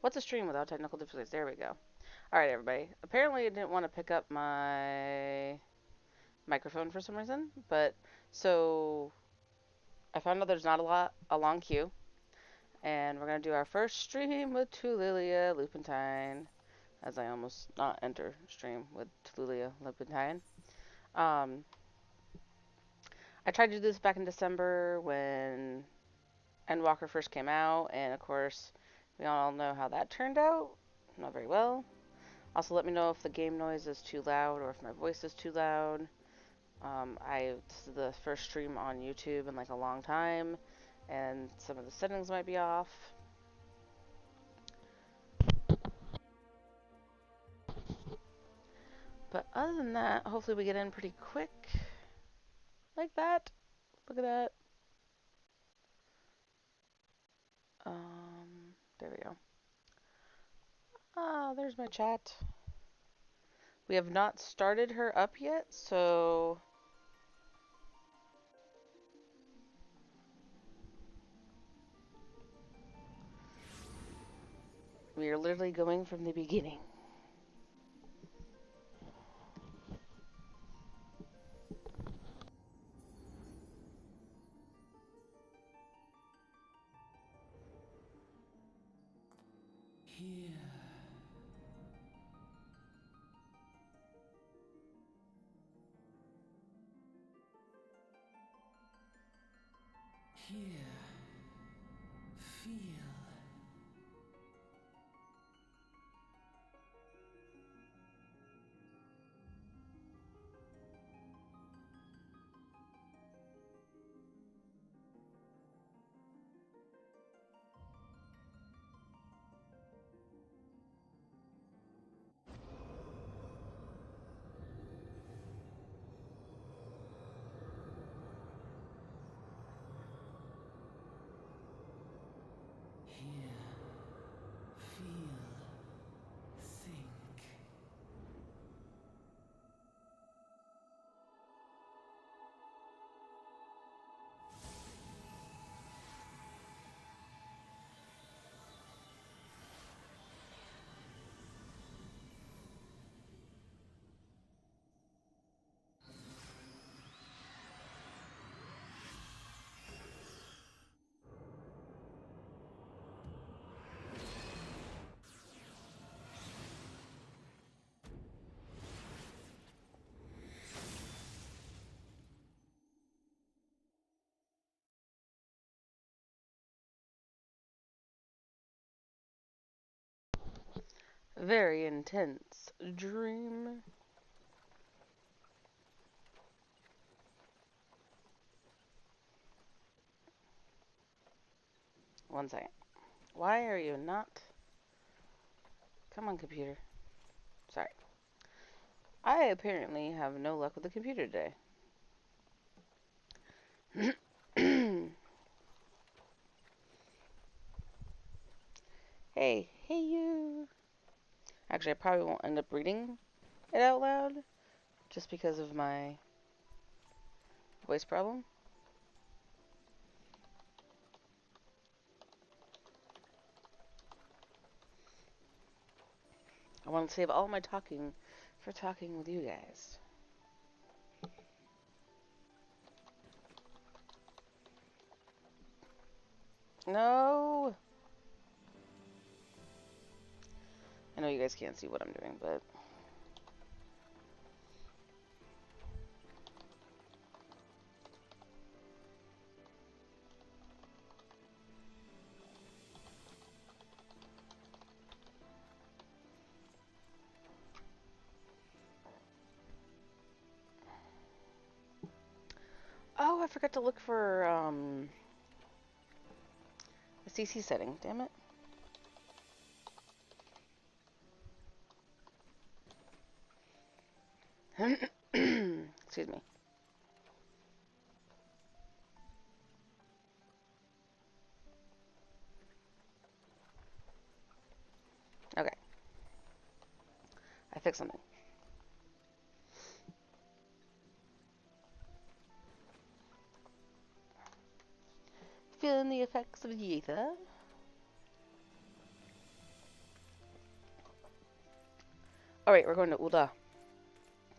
What's a stream without technical difficulties? There we go. Alright, everybody. Apparently, I didn't want to pick up my microphone for some reason, but so I found out there's not a long queue, and we're gonna do our first stream with Tulilia Lupintine, as I almost not enter stream with Tulilia Lupintine. Um, I tried to do this back in December when Endwalker first came out, and of course, we all know how that turned out. Not very well. Also, let me know if the game noise is too loud or if my voice is too loud. This is the first stream on YouTube in like a long time, and some of the settings might be off. But other than that, hopefully we get in pretty quick. Like that. Look at that. There we go. Ah, there's my chat. We have not started her up yet, so we are literally going from the beginning. Here. Here. Feel. Here. Feel. Think. Very intense dream. One second. Why are you not? Come on, computer. Sorry. I apparently have no luck with the computer today. Hey, hey you. Actually, I probably won't end up reading it out loud just because of my voice problem. I want to save all my talking for talking with you guys. No! I know you guys can't see what I'm doing, but... Oh, I forgot to look for, the CC setting. Damn it. Excuse me. Okay. I fixed something. Feeling the effects of the ether. Alright, we're going to Ulda.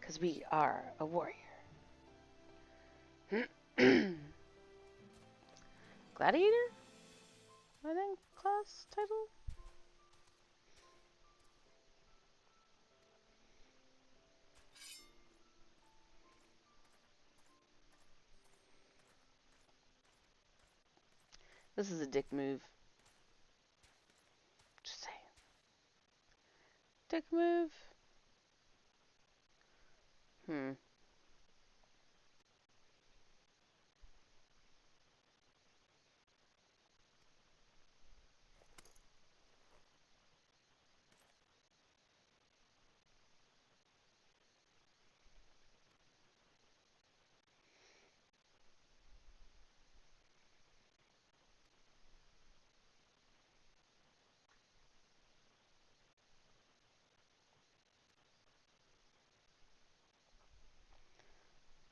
Because we are a warrior. Gladiator? I think class title? This is a dick move. Just saying. Dick move? Hmm.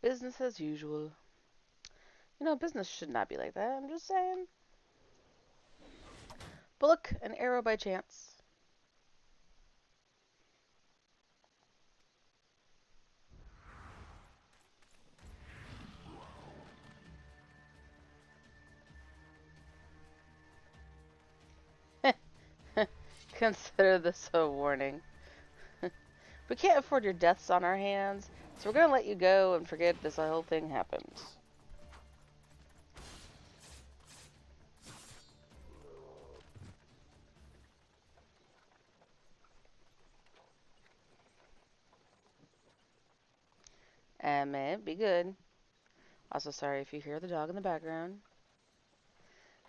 Business as usual. You know, business should not be like that. I'm just saying. But look, an arrow by chance. Consider this a warning. We can't afford your deaths on our hands, so we're gonna let you go and forget this whole thing happened. And man, be good. Also, sorry if you hear the dog in the background.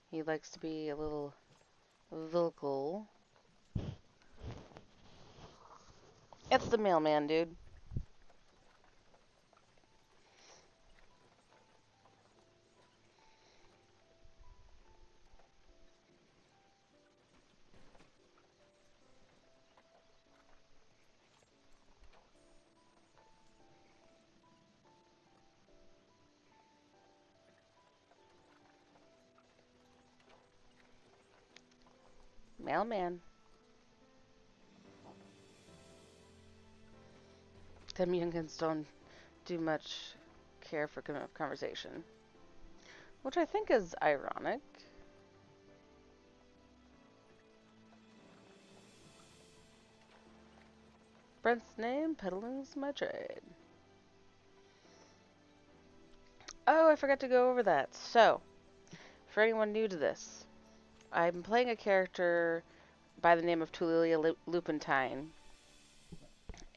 He likes to be a little vocal. It's the mailman, dude. Mailman. Them youngins don't do much care for conversation. Which I think is ironic. Brent's name, peddling's my trade. Oh, I forgot to go over that. So, for anyone new to this, I'm playing a character by the name of Tulilia Lupintine.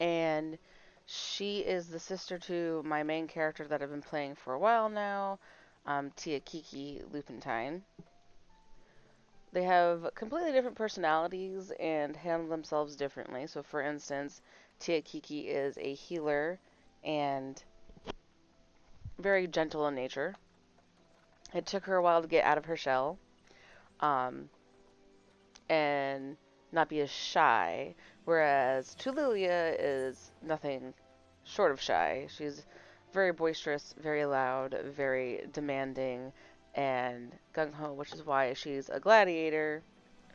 And she is the sister to my main character that I've been playing for a while now, Tia Kiki Lupintine. They have completely different personalities and handle themselves differently. So, for instance, Tia Kiki is a healer and very gentle in nature. It took her a while to get out of her shell, um, and not be as shy, whereas Tulilia is nothing short of shy. She's very boisterous, very loud, very demanding, and gung-ho, which is why she's a gladiator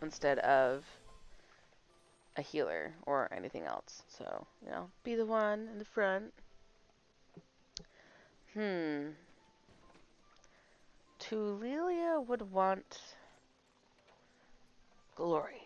instead of a healer or anything else. So, you know, be the one in the front. Tulilia would want glory.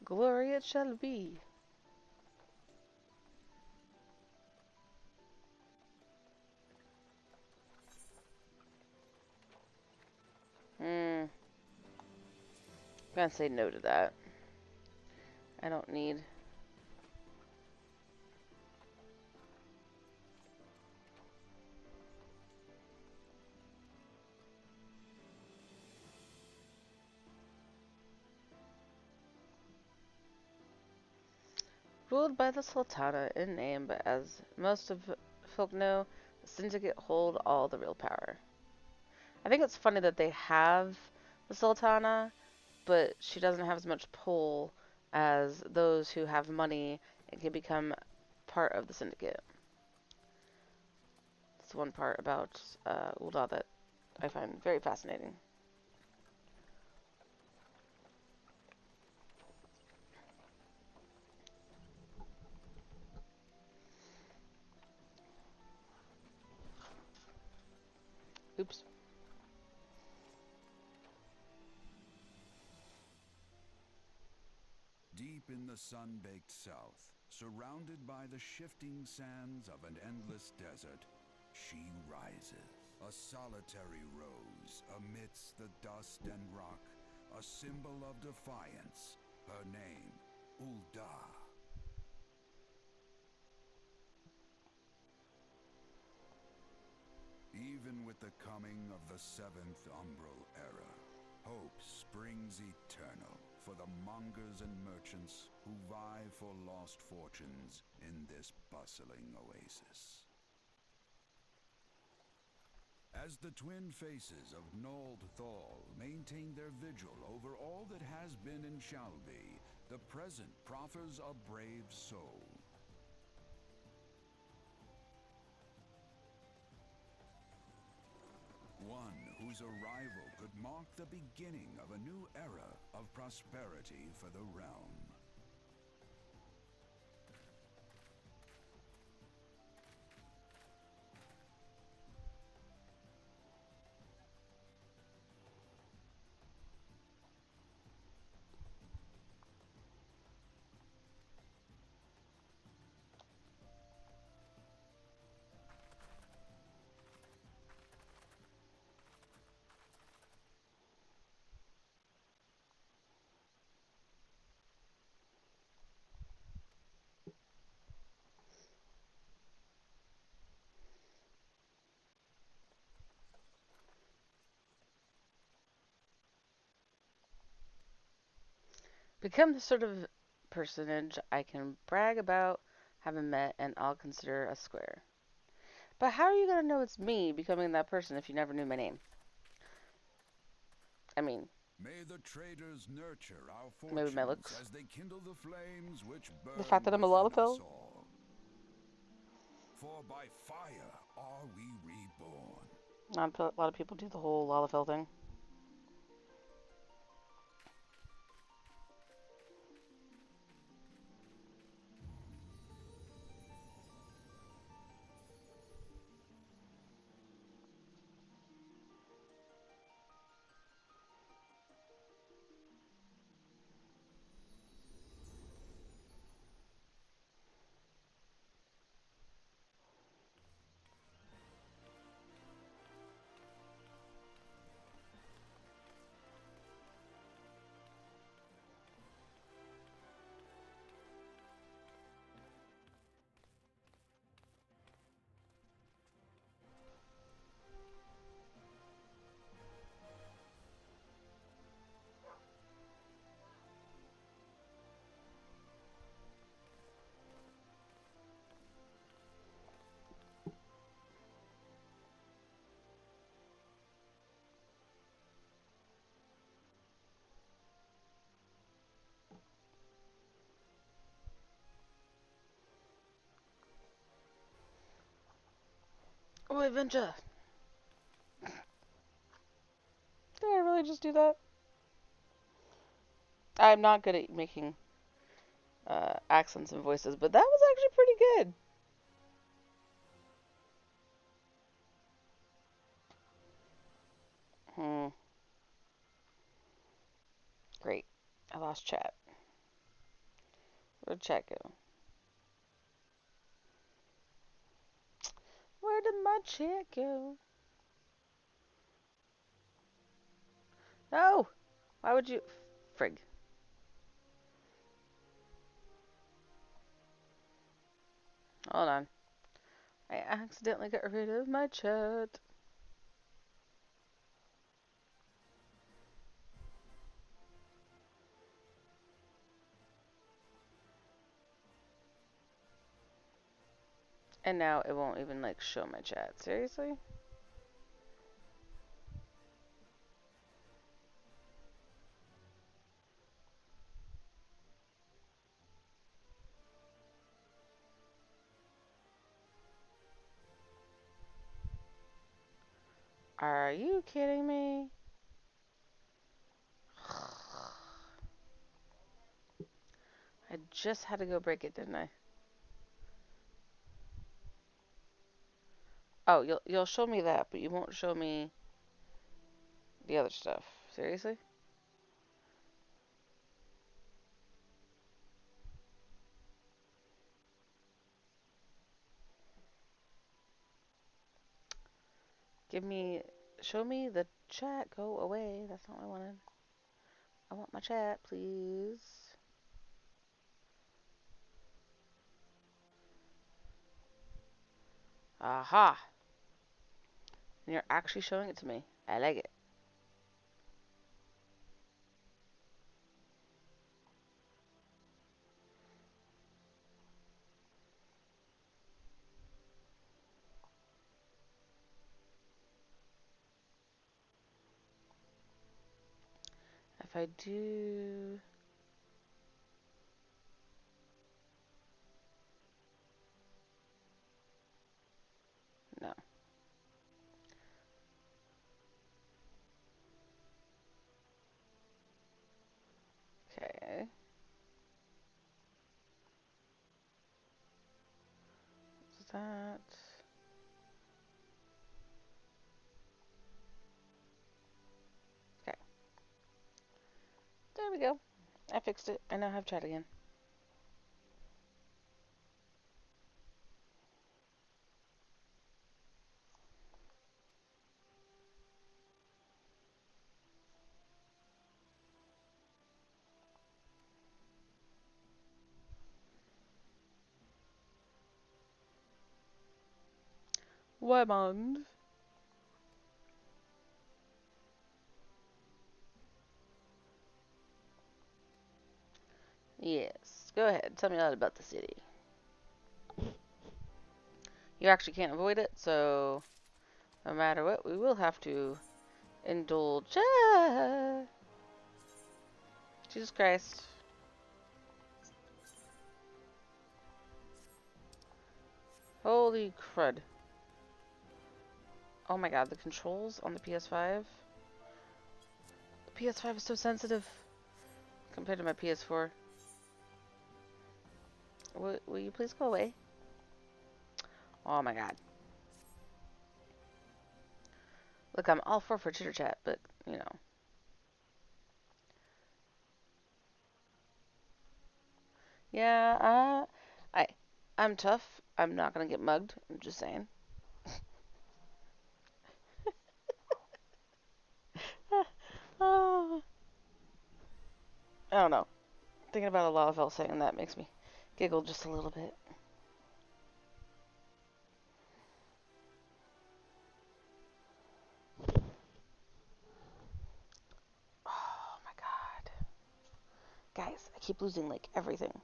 Glory it shall be. I'm gonna say no to that. I don't need. Ruled by the Sultana in name, but as most of folk know, the Syndicate hold all the real power. I think it's funny that they have the Sultana, but she doesn't have as much pull as those who have money and can become part of the syndicate. It's one part about Ul'dah that I find very fascinating. Oops. Deep in the sun-baked south, surrounded by the shifting sands of an endless desert, she rises. A solitary rose amidst the dust and rock, a symbol of defiance. Her name, Ul'dah. Even with the coming of the seventh umbral era, hope springs eternal for the mongers and merchants who vie for lost fortunes in this bustling oasis. As the twin faces of Nold Thal maintain their vigil over all that has been and shall be, the present proffers a brave soul. One whose arrival could mark the beginning of a new era of prosperity for the realm. Become the sort of personage I can brag about having met and I'll consider a square. But how are you going to know it's me becoming that person if you never knew my name? I mean, May the traders nurture our maybe my fortunes looks. as they kindle the flames which The burn fact that I'm a within Lalafell. us all. For by fire are we reborn. A lot of people do the whole Lalafell thing. Oh, adventure! Did I really just do that? I'm not good at making accents and voices, but that was actually pretty good. Hmm. Great. I lost chat. Where'd chat go? Where did my chat go? No! Why would you? Frig. Hold on. I accidentally got rid of my chat. And now it won't even like show my chat. Seriously? Are you kidding me? I just had to go break it, didn't I? Oh, you'll show me that, but you won't show me the other stuff. Seriously? Show me the chat. Go away. That's not what I wanted. I want my chat, please. Aha! And you're actually showing it to me. I like it. If I do... No. Okay. What's that? Okay. There we go. I fixed it. I now have chat again. Wymond. Yes. Go ahead. Tell me all about the city. You actually can't avoid it, so no matter what, we will have to indulge. Ah! Jesus Christ. Holy crud. Oh my god, the controls on the PS5. The PS5 is so sensitive compared to my PS4. Will you please go away? Oh my god. Look, I'm all for chitter chat, but you know. Yeah, I, I'm tough. I'm not gonna get mugged. I'm just saying. Oh, I don't know. Thinking about a Lalafell saying that makes me giggle just a little bit. Oh my god. Guys, I keep losing like everything.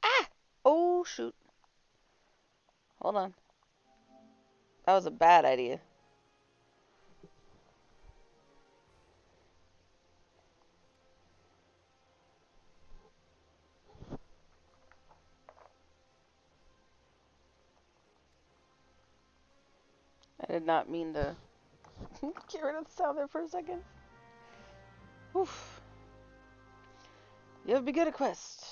Ah! Oh shoot. Hold on. That was a bad idea. I did not mean to get rid of the sound there for a second. Oof. You have begun a quest.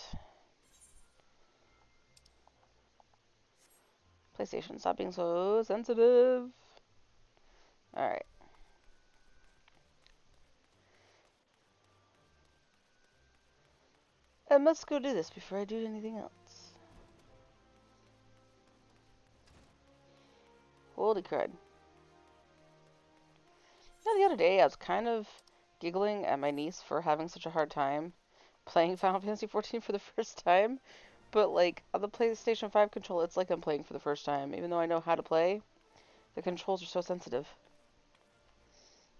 PlayStation, stop being so sensitive. Alright. I must go do this before I do anything else. Holy crud. Yeah, the other day I was kind of giggling at my niece for having such a hard time playing Final Fantasy XIV for the first time. But, like, on the PlayStation 5 controller, it's like I'm playing for the first time. Even though I know how to play, the controls are so sensitive.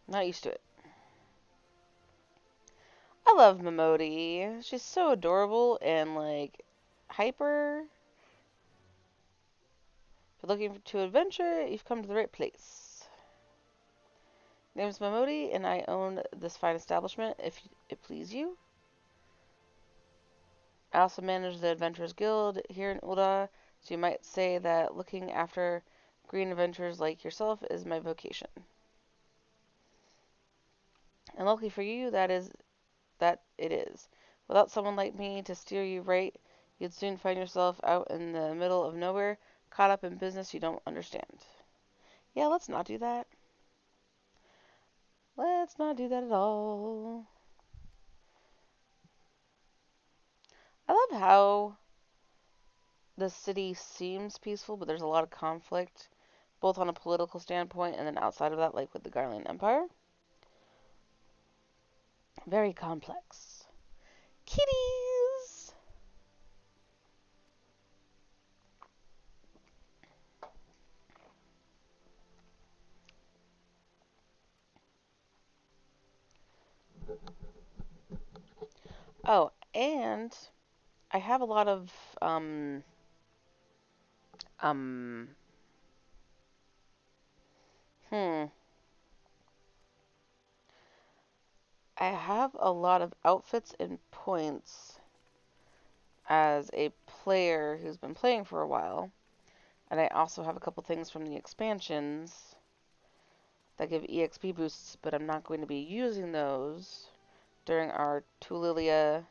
I'm not used to it. I love Momodi. She's so adorable and, like, hyper. If you're looking to adventure, you've come to the right place. Name's Mamodi, and I own this fine establishment, if it please you. I also manage the Adventurers Guild here in Ulda, so you might say that looking after green adventurers like yourself is my vocation. And luckily for you, that it is. Without someone like me to steer you right, you'd soon find yourself out in the middle of nowhere, caught up in business you don't understand. Yeah, let's not do that. Let's not do that at all. I love how the city seems peaceful, but there's a lot of conflict, both on a political standpoint and then outside of that, like with the Garlean Empire. Very complex. Kitties! Oh, and I have a lot of, um, hmm. I have a lot of outfits and points as a player who's been playing for a while. And I also have a couple things from the expansions that give EXP boosts, but I'm not going to be using those during our Tulilia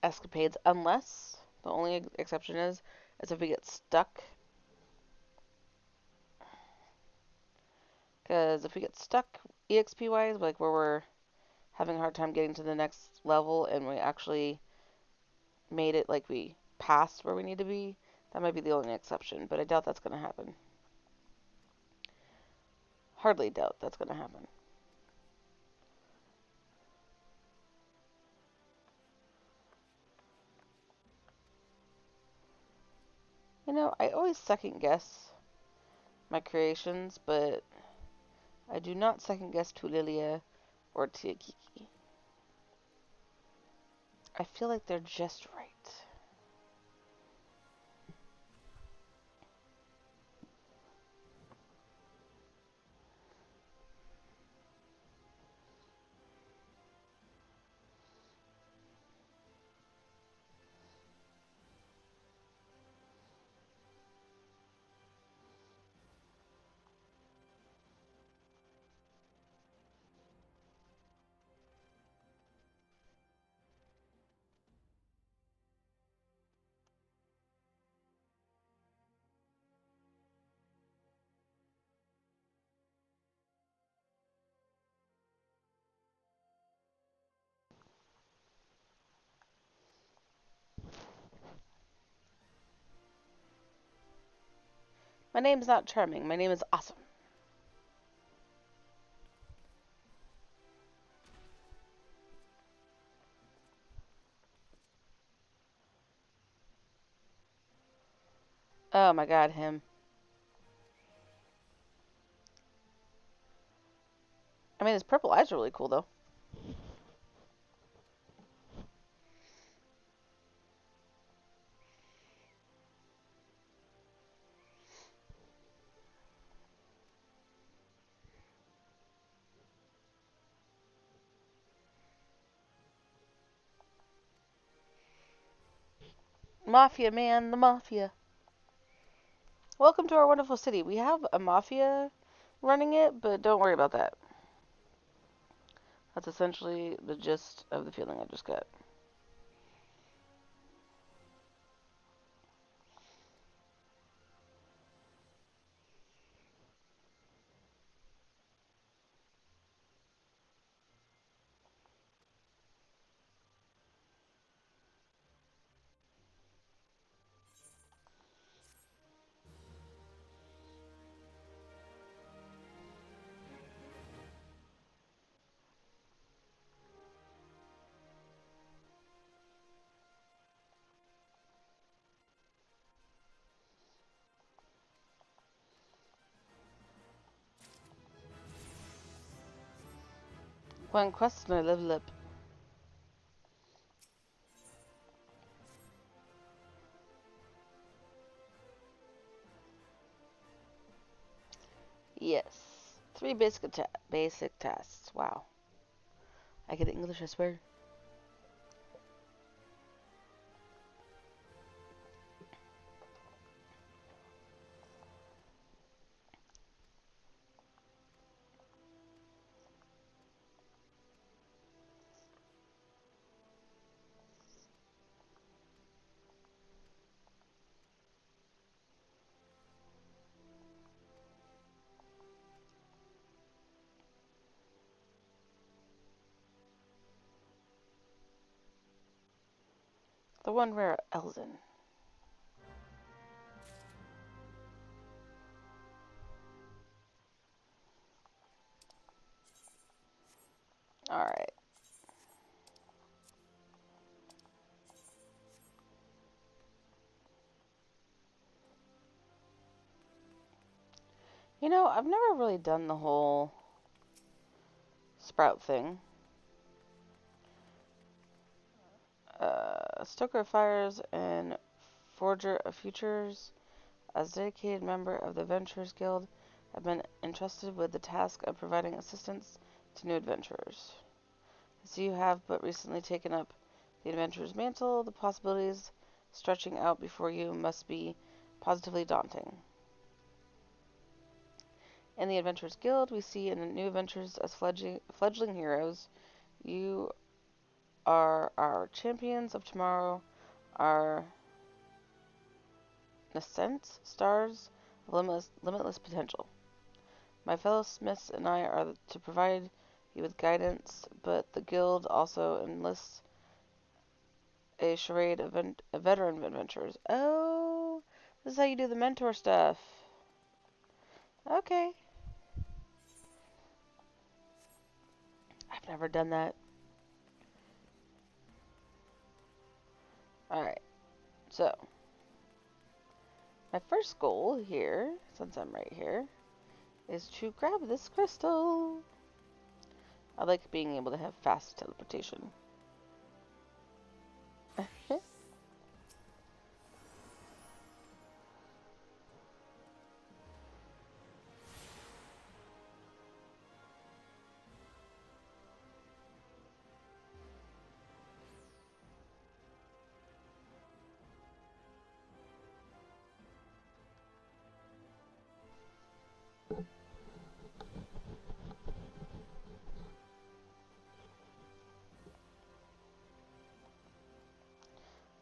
escapades unless the only exception is if we get stuck. Because if we get stuck EXP wise, like where we're having a hard time getting to the next level and we actually made it, like we passed where we need to be, that might be the only exception, but I doubt that's going to happen. Hardly doubt that's going to happen. You know, I always second guess my creations, but I do not second guess Tulilia or Tiakiki. I feel like they're just right. My name is not charming. My name is awesome. Oh my god, him. I mean, his purple eyes are really cool, though. Mafia, man, the mafia. Welcome to our wonderful city. We have a mafia running it, but don't worry about that. That's essentially the gist of the feeling I just got. One quest and I level up. Yes. 3 basic tasks. Wow. I get English, I swear. The one rare Elzen. Alright. You know, I've never really done the whole sprout thing. Stoker of Fires and Forger of Futures, as dedicated member of the Adventurers Guild, have been entrusted with the task of providing assistance to new adventurers. As you have but recently taken up the adventurer's mantle, the possibilities stretching out before you must be positively daunting. In the Adventurers Guild, we see in new adventures as fledgling heroes. You are our champions of tomorrow, our nascent stars of limitless potential. My fellow smiths and I are to provide you with guidance, but the guild also enlists a charade of veteran adventurers. Oh, this is how you do the mentor stuff. Okay. I've never done that. Alright, so my first goal here, since I'm right here, is to grab this crystal. I like being able to have fast teleportation.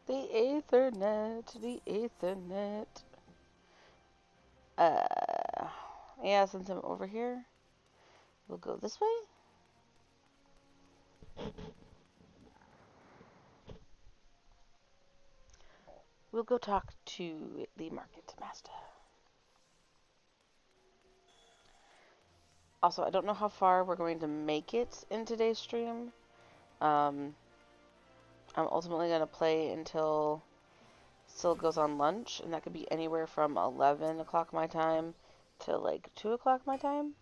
The Aethernet, the Aethernet. Yeah, since I'm over here, we'll go this way. We'll go talk to the market master. Also, I don't know how far we're going to make it in today's stream. I'm ultimately going to play until Syl goes on lunch, and that could be anywhere from 11 o'clock my time to like 2 o'clock my time,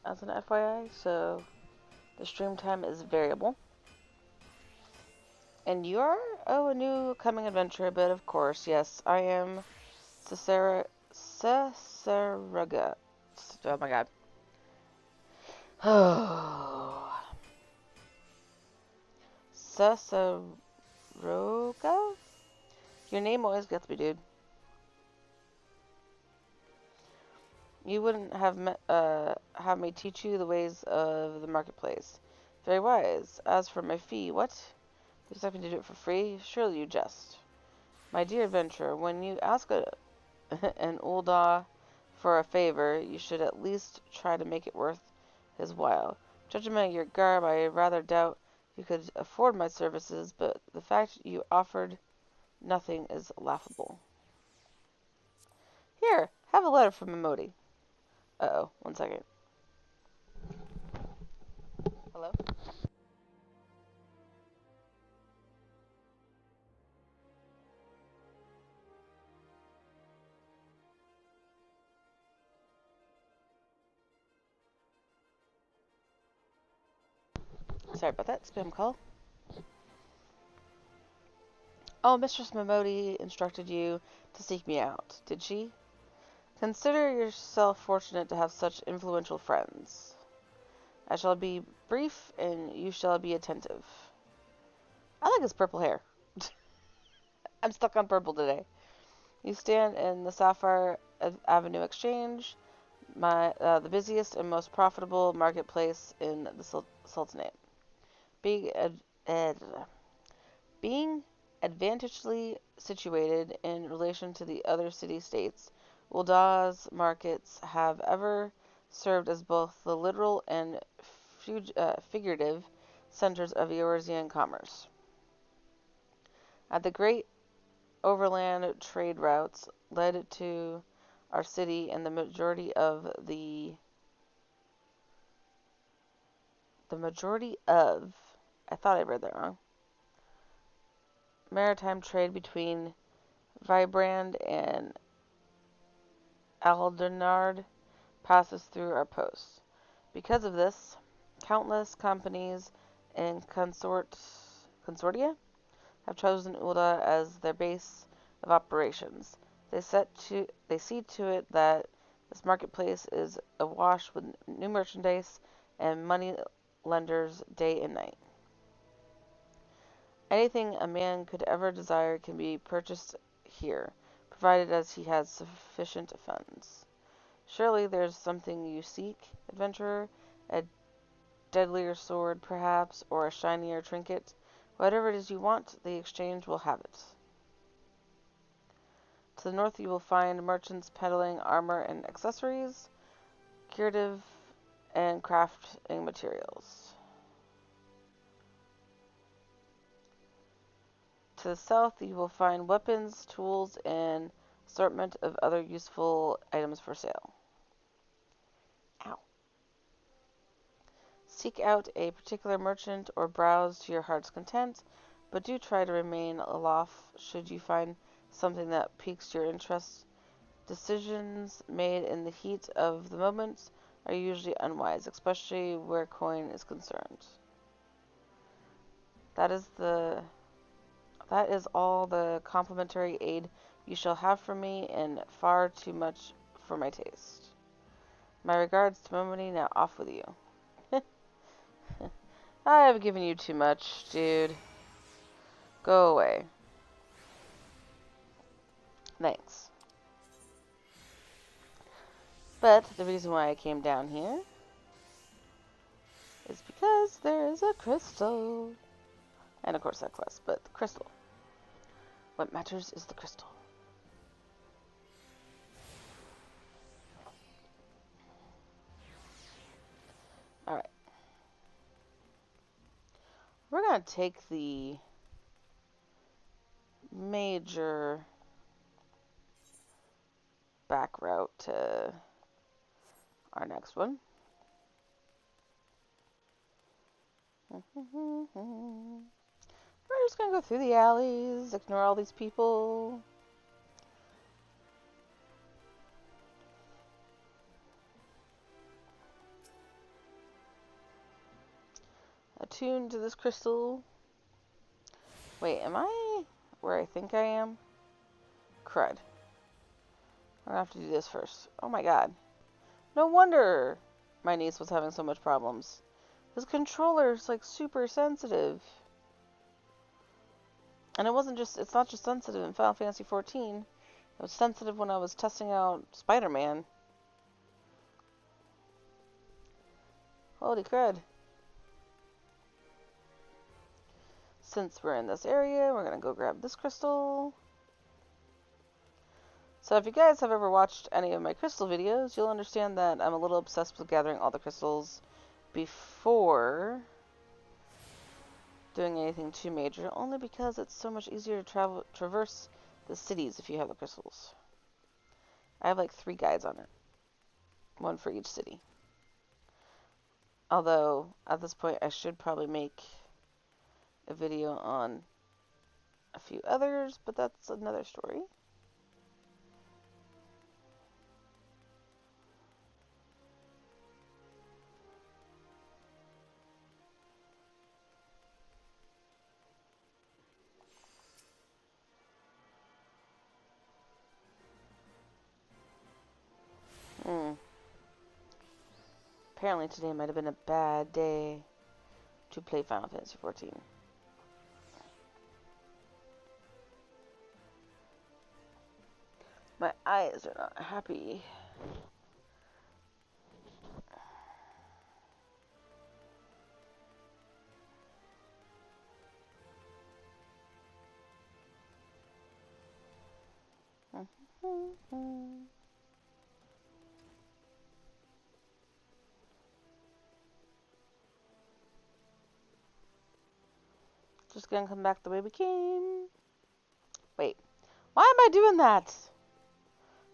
as an FYI, so the stream time is variable. And you're, oh, a new coming adventurer, but of course, yes, I am Cesaraga. Oh my god. Oh. Sasaroga? Your name always gets me, dude. You wouldn't have me teach you the ways of the marketplace. Very wise. As for my fee, what? Do you expect me to do it for free? Surely you jest. My dear adventurer, when you ask an Ulda for a favor, you should at least try to make it worth his while. Judging by your garb, I rather doubt you could afford my services, but the fact you offered nothing is laughable. Here, have a letter from Emoti. Uh-oh, one second. Hello? Sorry about that, spam call. Oh, Mistress Memoti instructed you to seek me out, did she? Consider yourself fortunate to have such influential friends. I shall be brief, and you shall be attentive. I like his purple hair. I'm stuck on purple today. You stand in the Sapphire Avenue Exchange, the busiest and most profitable marketplace in the Sultanate. Being, being advantageously situated in relation to the other city-states, Uldah's markets have ever served as both the literal and figurative centers of Eorzean commerce. At the great overland trade routes led to our city, and the majority of I thought I read that wrong. Maritime trade between Vibrand and Aldernard passes through our posts. Because of this, countless companies and consortia have chosen Ulda as their base of operations. They see to it that this marketplace is awash with new merchandise and money lenders day and night. Anything a man could ever desire can be purchased here, provided as he has sufficient funds. Surely there's something you seek, adventurer, a deadlier sword, perhaps, or a shinier trinket. Whatever it is you want, the exchange will have it. To the north you will find merchants peddling armor and accessories, curative and crafting materials. To the south you will find weapons, tools, and assortment of other useful items for sale. Ow. Seek out a particular merchant or browse to your heart's content, but do try to remain aloof should you find something that piques your interest. Decisions made in the heat of the moment are usually unwise, especially where coin is concerned. That is all the complimentary aid you shall have from me, and far too much for my taste. My regards to Momony, now off with you. I have given you too much, dude. Go away. Thanks. But the reason why I came down here is because there is a crystal. And of course that quest, but the crystal. What matters is the crystal. Alright. We're going to take the major back route to our next one. We're just going to go through the alleys, ignore all these people. Attuned to this crystal. Wait, am I where I think I am? Crud. I'm going to have to do this first. Oh my god. No wonder my niece was having so much problems. This controller's like super sensitive. And it's not just sensitive in Final Fantasy XIV. It was sensitive when I was testing out Spider-Man. Holy crud. Since we're in this area, we're going to go grab this crystal. So if you guys have ever watched any of my crystal videos, you'll understand that I'm a little obsessed with gathering all the crystals before doing anything too major, only because it's so much easier to traverse the cities if you have the crystals. I have like 3 guides on it. 1 for each city. Although, at this point, I should probably make a video on a few others, but that's another story. Apparently today might have been a bad day to play Final Fantasy XIV. My eyes are not happy. Just gonna come back the way we came. Wait, why am I doing that?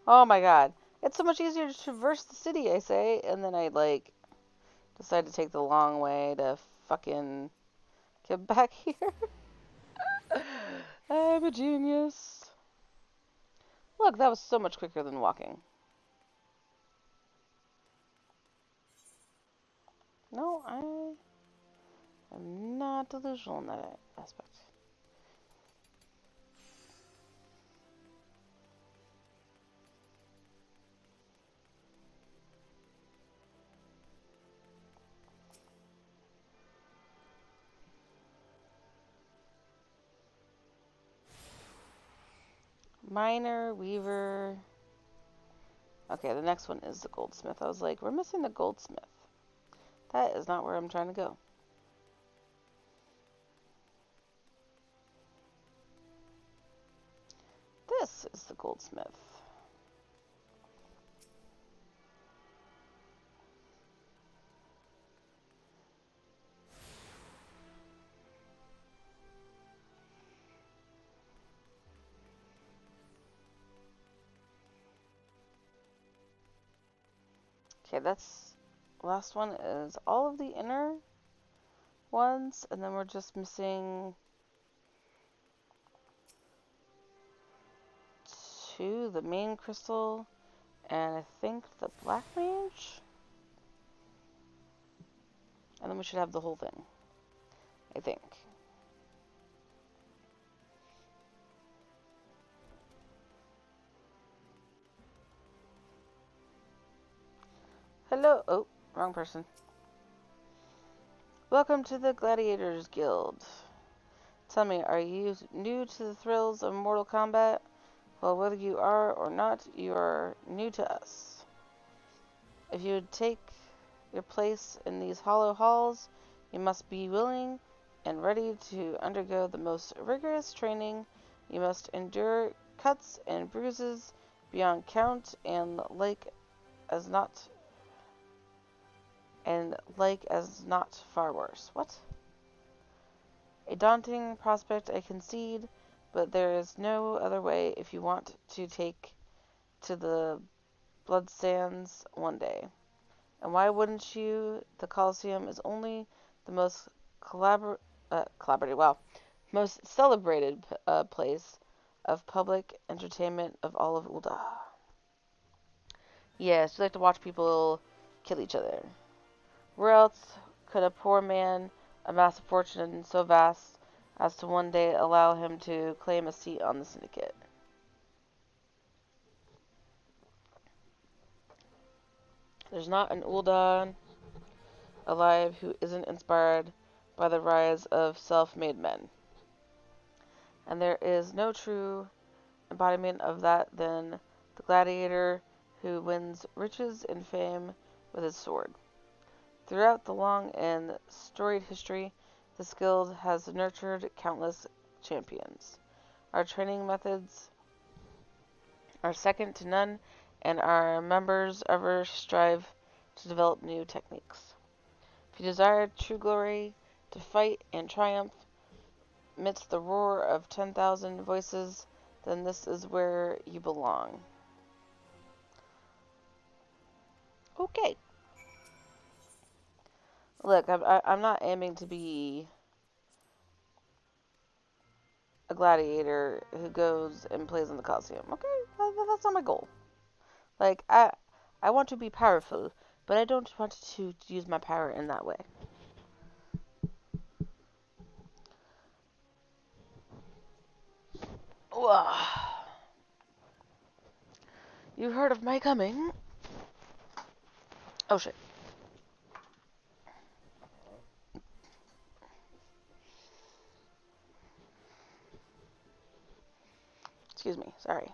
Oh my god. It's so much easier to traverse the city, I say, and then I, like, decide to take the long way to fucking get back here. I'm a genius. Look, that was so much quicker than walking. No, I am not delusional in that aspect. Miner, Weaver. Okay, the next one is the goldsmith. I was like, we're missing the goldsmith. That is not where I'm trying to go. This is the goldsmith. Okay, that's last one is all of the inner ones, and then we're just missing 2, the main crystal, and I think the black mage. And then we should have the whole thing, I think. Hello. Oh, wrong person. Welcome to the Gladiators Guild. Tell me, are you new to the thrills of Mortal Kombat? Well, whether you are or not, you are new to us. If you would take your place in these hollow halls, you must be willing and ready to undergo the most rigorous training. You must endure cuts and bruises beyond count and like as not far worse. What? A daunting prospect, I concede, but there is no other way if you want to take to the blood sands one day. And why wouldn't you? The Colosseum is only the most most celebrated place of public entertainment of all of Ul'dah. Yes, you like to watch people kill each other. Where else could a poor man amass a fortune so vast as to one day allow him to claim a seat on the syndicate? There's not an Ul'dah alive who isn't inspired by the rise of self-made men. And there is no true embodiment of that than the gladiator who wins riches and fame with his sword. Throughout the long and storied history, this guild has nurtured countless champions. Our training methods are second to none, and our members ever strive to develop new techniques. If you desire true glory, to fight and triumph amidst the roar of 10,000 voices, then this is where you belong. Okay. Look, I'm not aiming to be a gladiator who goes and plays in the Colosseum. Okay, that's not my goal. Like, I want to be powerful, but I don't want to use my power in that way. You heard of my coming? Oh shit. Excuse me, sorry.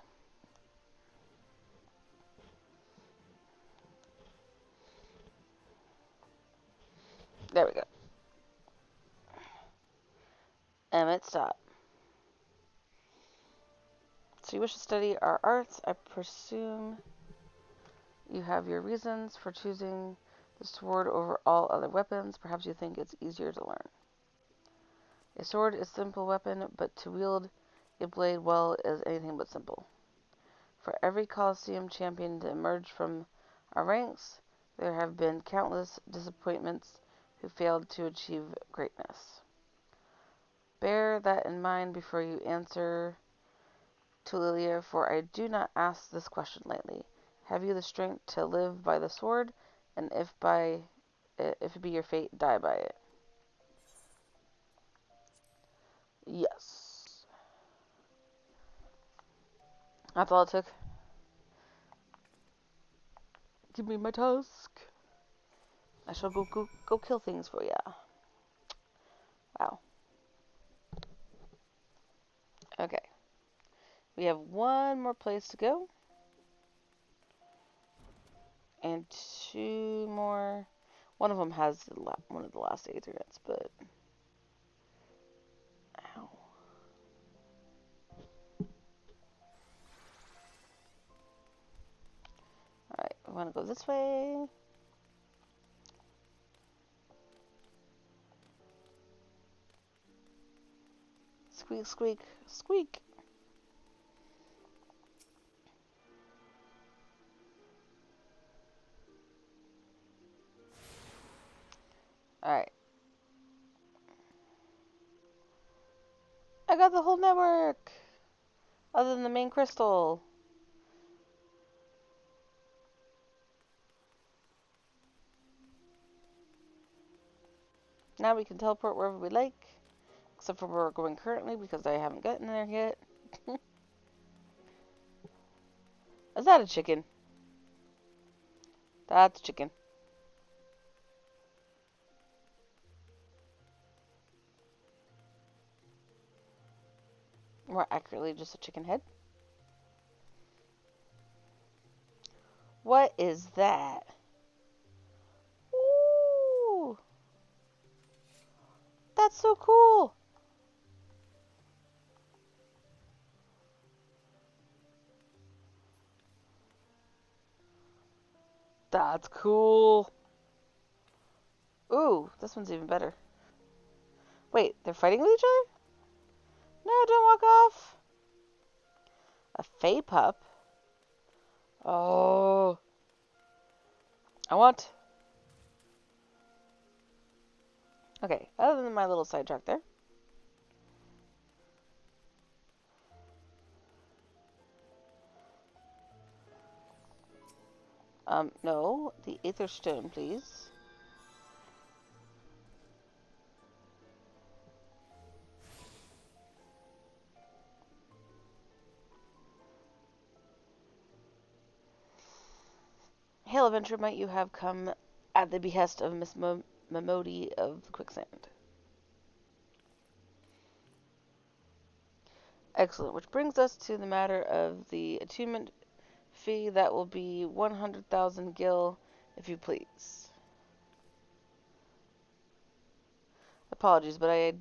There we go. Emmett, stop. So you wish to study our arts? I presume you have your reasons for choosing the sword over all other weapons. Perhaps you think it's easier to learn. A sword is a simple weapon, but to wield a blade well is anything but simple. For every Colosseum champion to emerge from our ranks, there have been countless disappointments who failed to achieve greatness. Bear that in mind before you answer, Tulilia, for I do not ask this question lightly. Have you the strength to live by the sword, and if it be your fate, die by it? Yes. That's all it took. Give me my tusk. I shall go kill things for ya. Wow. Okay. We have one more place to go. And two more. One of them has one of the last Aetherites, but... Ow. Alright, we want to go this way. Squeak, squeak, squeak. Alright. I got the whole network! Other than the main crystal. Now we can teleport wherever we like. Except for where we're going currently, because I haven't gotten there yet. Is that a chicken? That's a chicken. More accurately, just a chicken head. What is that? Ooh! That's so cool! That's cool! Ooh, this one's even better. Wait, they're fighting with each other? No, don't walk off! A Fey pup? Oh. I want... Okay, other than my little sidetrack there. No, the Aether Stone, please. Hail, adventure, might you have come at the behest of Miss Mamodi of the Quicksand. Excellent, which brings us to the matter of the attunement fee. That will be 100,000 gil, if you please. Apologies, but I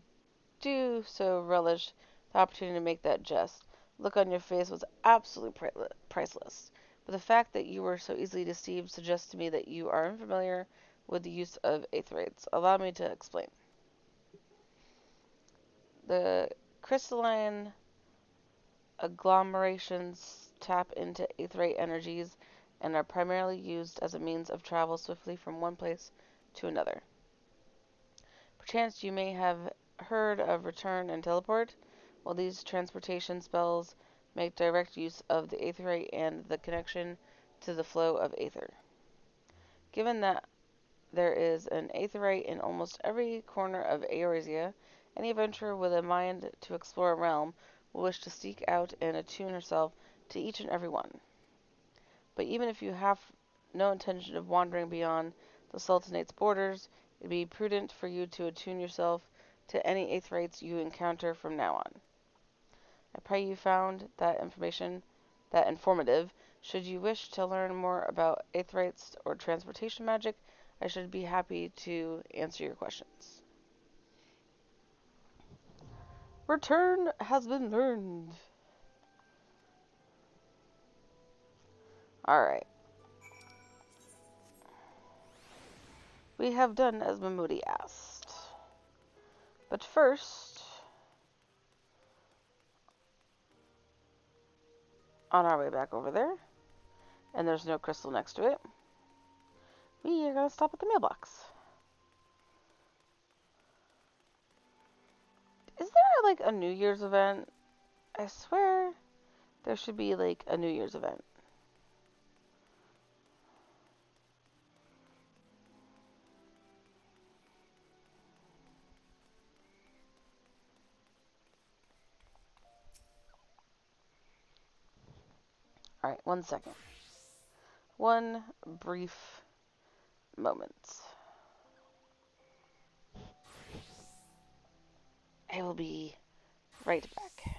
do so relish the opportunity to make that jest. The look on your face was absolutely priceless. But the fact that you were so easily deceived suggests to me that you are unfamiliar with the use of aetherites. Allow me to explain. The crystalline agglomerations tap into aetherite energies and are primarily used as a means of travel swiftly from one place to another. Perchance you may have heard of return and teleport. Well, these transportation spells make direct use of the aetherite and the connection to the flow of aether. Given that there is an aetherite in almost every corner of Eorzea, any adventurer with a mind to explore a realm will wish to seek out and attune herself to each and every one. But even if you have no intention of wandering beyond the Sultanate's borders, it would be prudent for you to attune yourself to any aetherites you encounter from now on. I pray you found that informative. Should you wish to learn more about Aetherites or transportation magic, I should be happy to answer your questions. Return has been learned. Alright. We have done as Mamudi asked. But first, on our way back over there, and there's no crystal next to it, we are going to stop at the mailbox. Is there like a New Year's event? I swear there should be like a New Year's event. Alright, 1 second. One brief moment. I will be right back.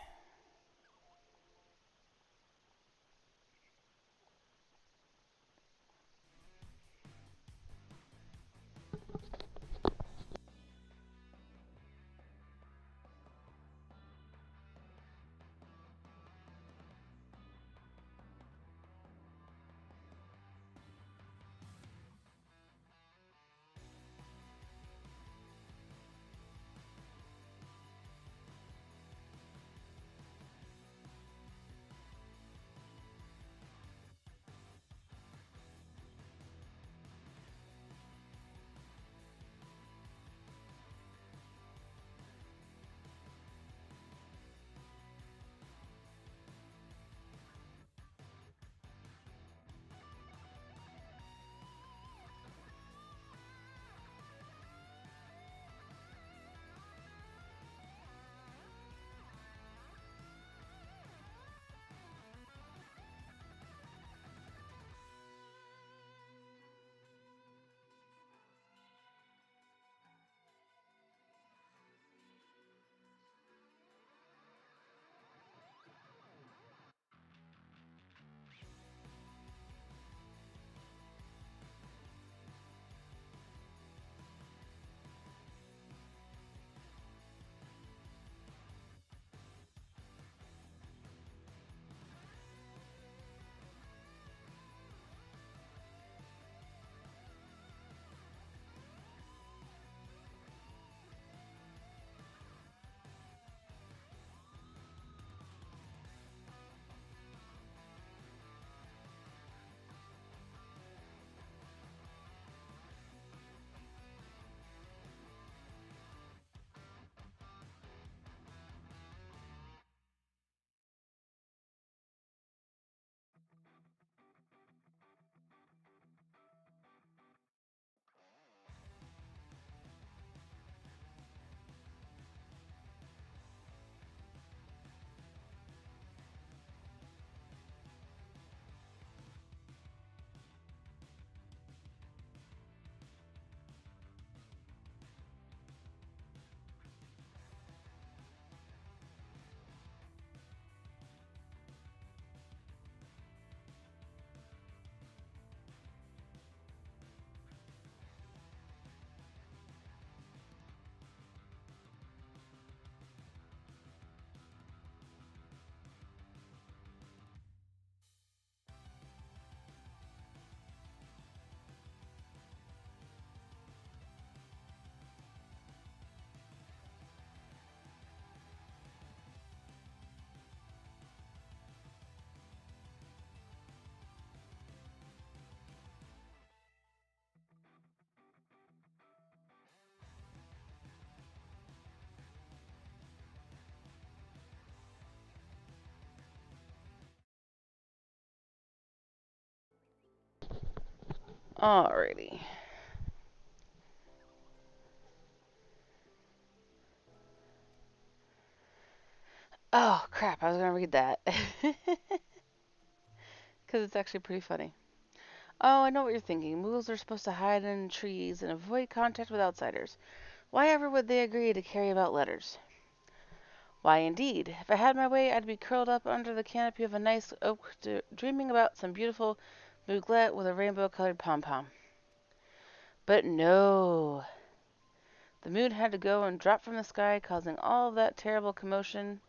Alrighty. Oh, crap. I was going to read that. Because it's actually pretty funny. Oh, I know what you're thinking. Muggles are supposed to hide in trees and avoid contact with outsiders. Why ever would they agree to carry about letters? Why, indeed. If I had my way, I'd be curled up under the canopy of a nice oak, dreaming about some beautiful mouglet with a rainbow-colored pom-pom. But no. The moon had to go and drop from the sky, causing all that terrible commotion.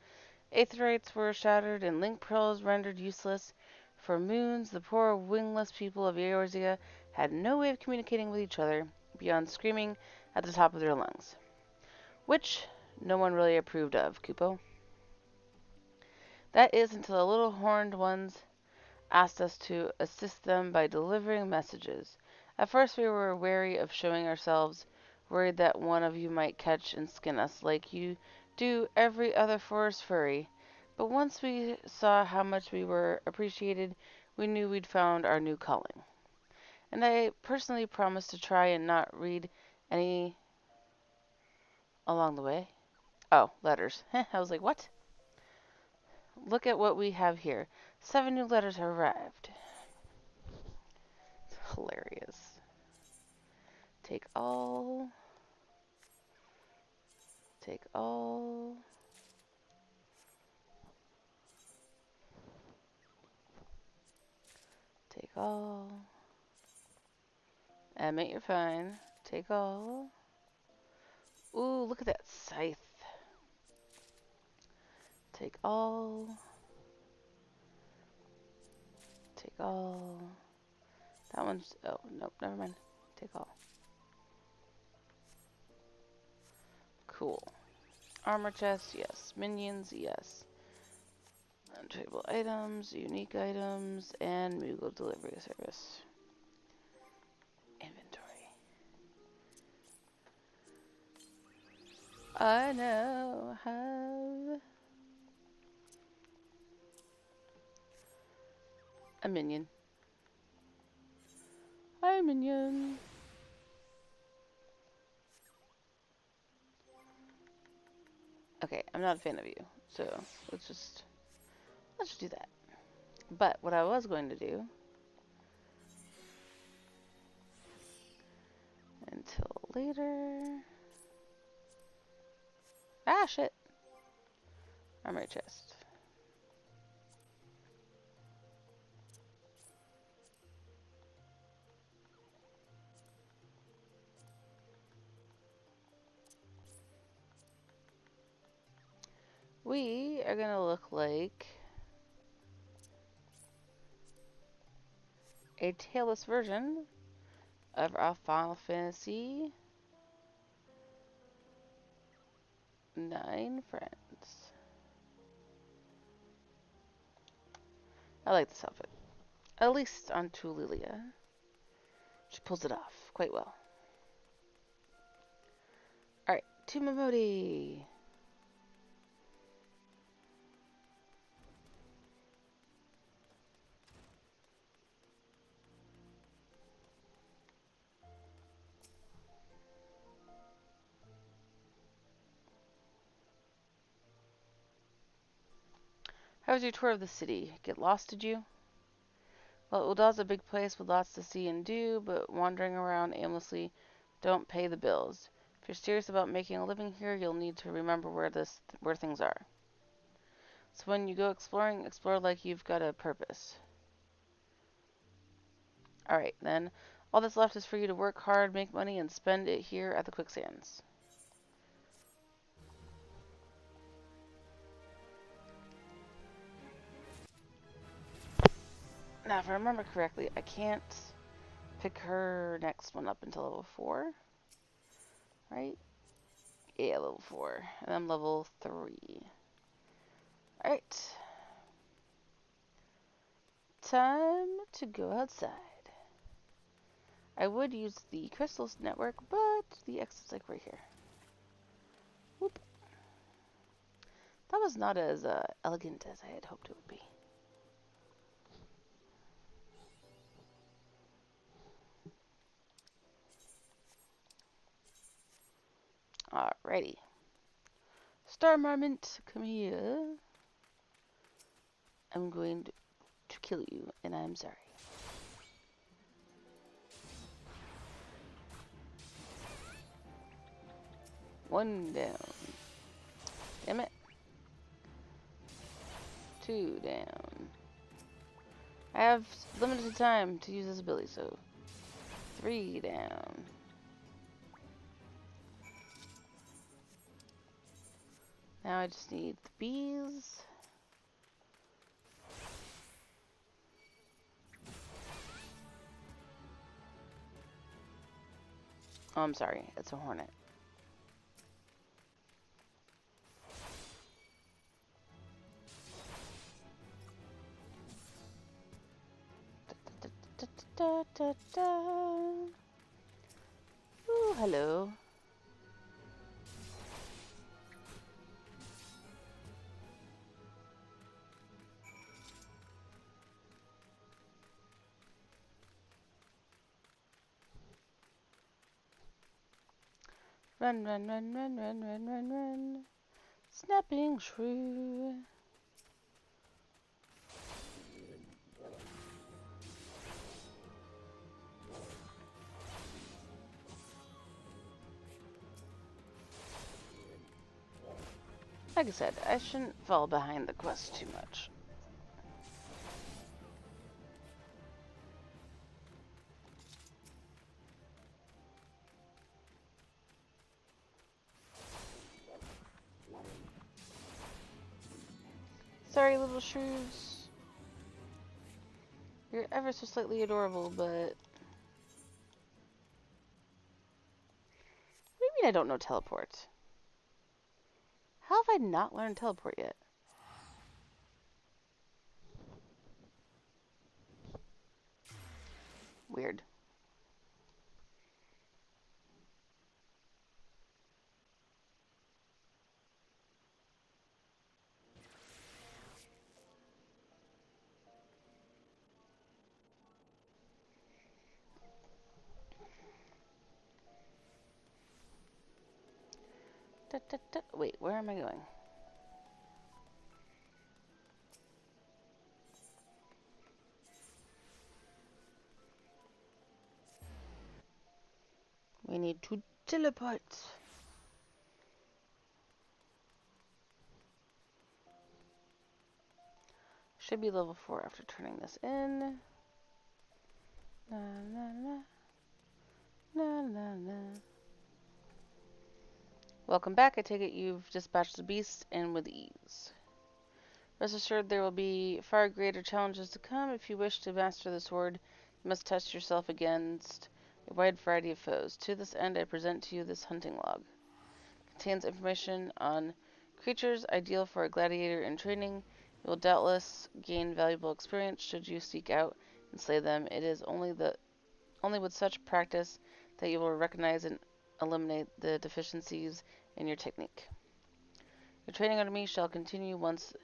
Aetherites were shattered and link pearls rendered useless. For moons, the poor wingless people of Eorzea had no way of communicating with each other beyond screaming at the top of their lungs. Which no one really approved of, Kupo. That is until the little horned ones asked us to assist them by delivering messages. At first we were wary of showing ourselves, worried that one of you might catch and skin us like you do every other forest furry. But once we saw how much we were appreciated, we knew we'd found our new calling. And I personally promised to try and not read any along the way. Oh, letters. I was like, what? Look at what we have here. 7 new letters have arrived. Hilarious. Take all. Take all. Take all. Admit you're fine. Take all. Ooh, look at that scythe. Take all. Take all. That one's... Oh, nope, never mind. Take all. Cool. Armor chest, yes. Minions, yes. Untradeable items, unique items, and Moogle delivery service. Inventory. I now have a minion. Hi, minion. Okay, I'm not a fan of you, so let's just do that. But what I was going to do until later. Ah, shit. Armor chest. We are gonna look like a tailless version of our Final Fantasy 9 friends. I like this outfit. At least on Tulilia. She pulls it off quite well. Alright, to Momodi. How was your tour of the city? Get lost, did you? Well, Ulda's a big place with lots to see and do, but wandering around aimlessly don't pay the bills. If you're serious about making a living here, you'll need to remember where things are. So when you go exploring, explore like you've got a purpose. Alright, then. All that's left is for you to work hard, make money, and spend it here at the quicksands. Now, if I remember correctly, I can't pick her next one up until level 4. Right? Yeah, level 4. And I'm level 3. Alright. Time to go outside. I would use the crystals network, but the exit's like right here. Whoop. That was not as elegant as I had hoped it would be. Alrighty. Star Marmot, come here. I'm going to kill you, and I'm sorry. One down. Damn it. 2 down. I have limited time to use this ability, so 3 down. Now I just need the bees. Oh, I'm sorry. It's a hornet. Da, da, da. Ooh, hello. Run, run, run, run, run, run, run, run. Snapping shrew. Like I said, I shouldn't fall behind the quest too much. Sorry, little shrews. You're ever so slightly adorable, but... What do you mean I don't know teleport? How have I not learned teleport yet? Weird. Da, da, da. Wait, where am I going? We need to teleport. Should be level 4 after turning this in. Na na na. Na na na. Welcome back. I take it you've dispatched the beast and with ease. Rest assured there will be far greater challenges to come. If you wish to master the sword, you must test yourself against a wide variety of foes. To this end, I present to you this hunting log. It contains information on creatures ideal for a gladiator in training. You will doubtless gain valuable experience should you seek out and slay them. It is only with such practice that you will recognize and eliminate the deficiencies in your technique. Your training under me shall continue once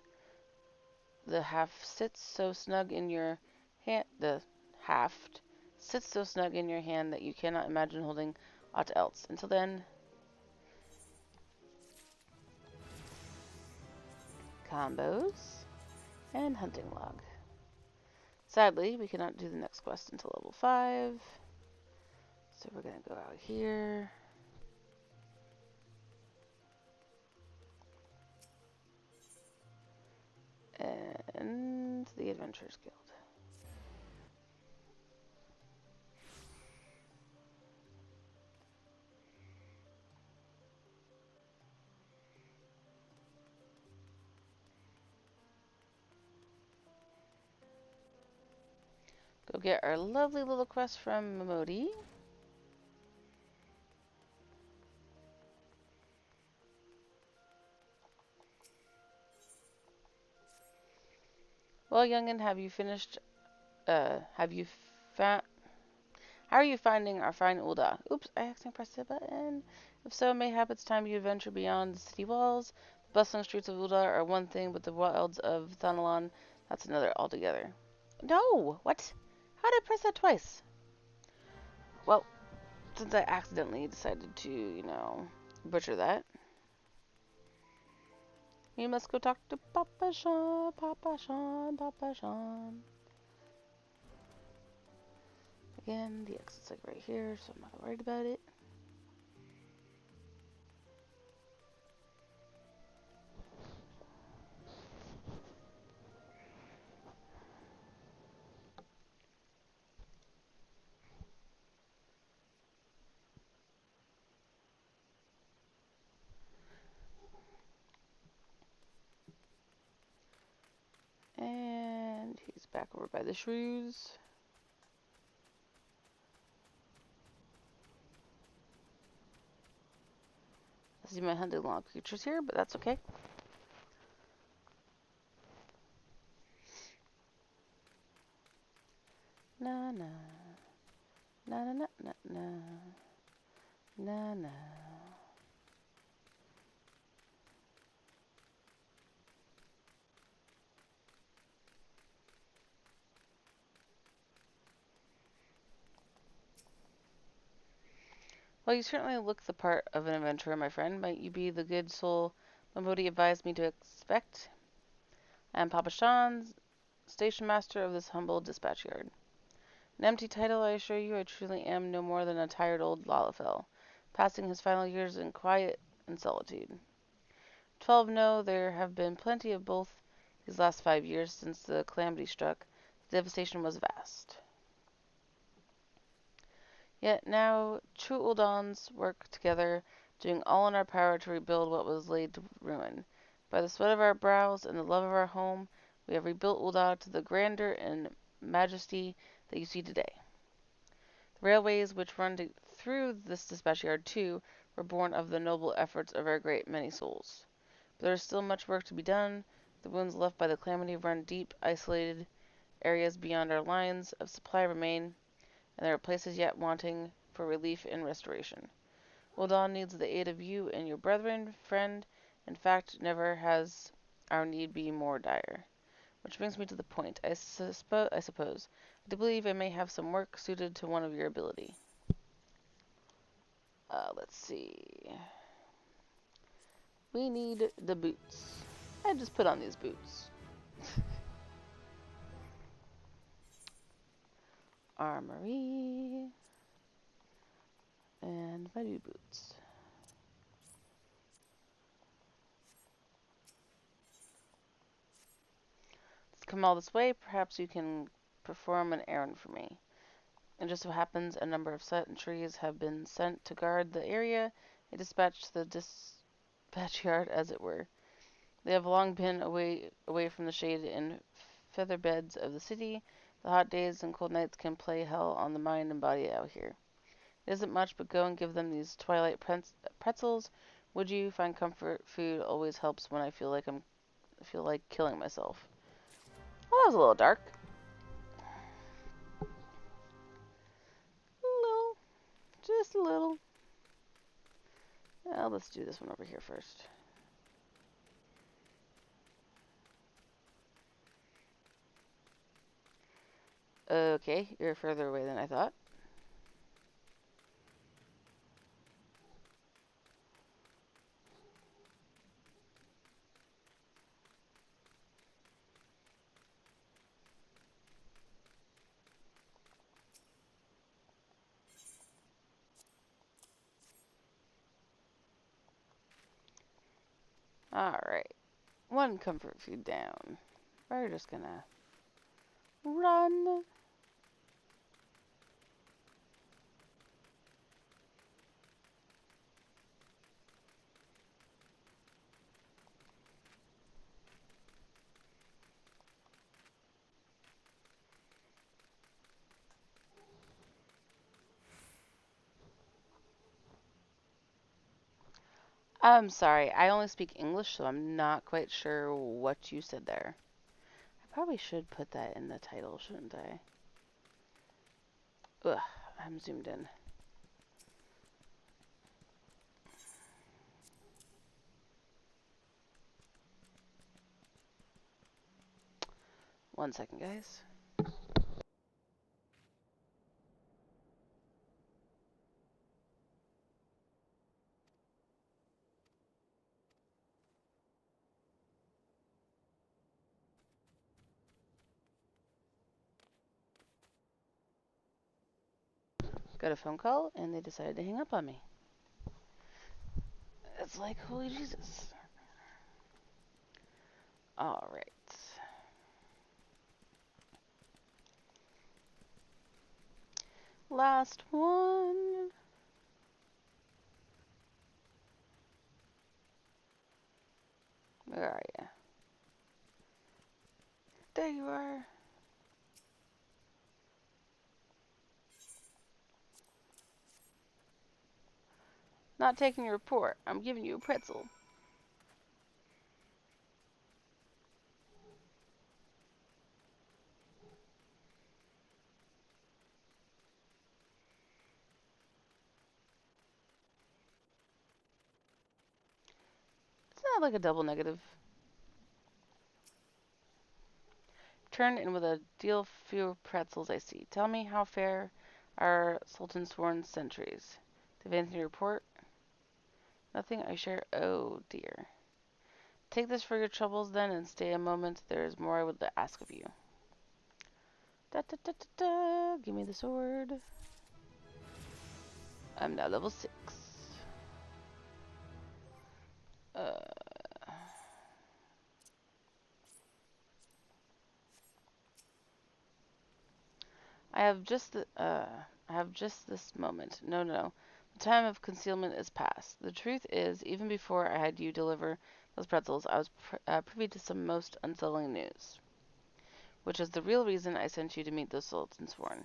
the haft sits so snug in your hand. The haft sits so snug in your hand that you cannot imagine holding aught else. Until then, combos and hunting log. Sadly, we cannot do the next quest until level 5. So we're going to go out here. And the Adventurers Guild. Go get our lovely little quest from Momodi. Well, youngin, have you finished? Have you found? How are you finding our fine Ulda? Oops, I accidentally pressed the button. If so, mayhap it's time you adventure beyond the city walls. The bustling streets of Ulda are one thing, but the wilds of Thanalan, that's another altogether. No! What? How did I press that twice? Well, since I accidentally decided to, butcher that. You must go talk to Papa Sean, Papa Sean, Papa Sean. Again, the exit's like right here, so I'm not worried about it. back over by the shrews. I see my hunting log creatures here, but that's okay. Na na na na na na na na na. Well, you certainly look the part of an adventurer, my friend. Might you be the good soul Mabodi advised me to expect? I am Papa Sean, station master of this humble dispatch yard. An empty title, I assure you. I truly am no more than a tired old Lalafell, passing his final years in quiet and solitude. 12 no, there have been plenty of both these last 5 years since the calamity struck. The devastation was vast. Yet now, true Uldans work together, doing all in our power to rebuild what was laid to ruin. By the sweat of our brows and the love of our home, we have rebuilt Ul'dah to the grandeur and majesty that you see today. The railways which run through this dispatch yard, too, were born of the noble efforts of our great many souls. But there is still much work to be done. The wounds left by the calamity run deep. Isolated areas beyond our lines of supply remain, and there are places yet wanting for relief and restoration. Ul'dah needs the aid of you and your brethren, friend. In fact, never has our need been more dire. Which brings me to the point. I suppose. I do believe I may have some work suited to one of your ability. Let's see. We need the boots. I just put on these boots. Armory. And my new boots. Let's come all this way. Perhaps you can perform an errand for me. It just so happens a number of sentries have been sent to guard the area, a dispatch to the dispatch yard, as it were. They have long been away from the shade and feather beds of the city. The hot days and cold nights can play hell on the mind and body out here. It isn't much, but go and give them these twilight pretzels. Would you find comfort food always helps when I feel like killing myself. Well, that was a little dark. A little, just a little. Well, let's do this one over here first. Okay, you're further away than I thought. Alright. One comfort food down. We're just gonna run. I'm sorry, I only speak English, so I'm not quite sure what you said there. I probably should put that in the title, shouldn't I? Ugh, I'm zoomed in. One second, guys. Got a phone call, and they decided to hang up on me. It's like, holy Jesus. Alright. Last one. Where are you? There you are. Not taking your report. I'm giving you a pretzel. Isn't that like a double negative? Turn in with a deal fewer pretzels I see. Tell me how fair are Sultan Sworn sentries. Advancing your report? Nothing I share. Oh dear. Take this for your troubles then and stay a moment. There is more I would ask of you. Da da da da da. Give me the sword. I'm now level 6. Uh, I have just this moment. No, no. The time of concealment is past. The truth is, even before I had you deliver those pretzels, I was privy to some most unsettling news, which is the real reason I sent you to meet the Sultan Sworn.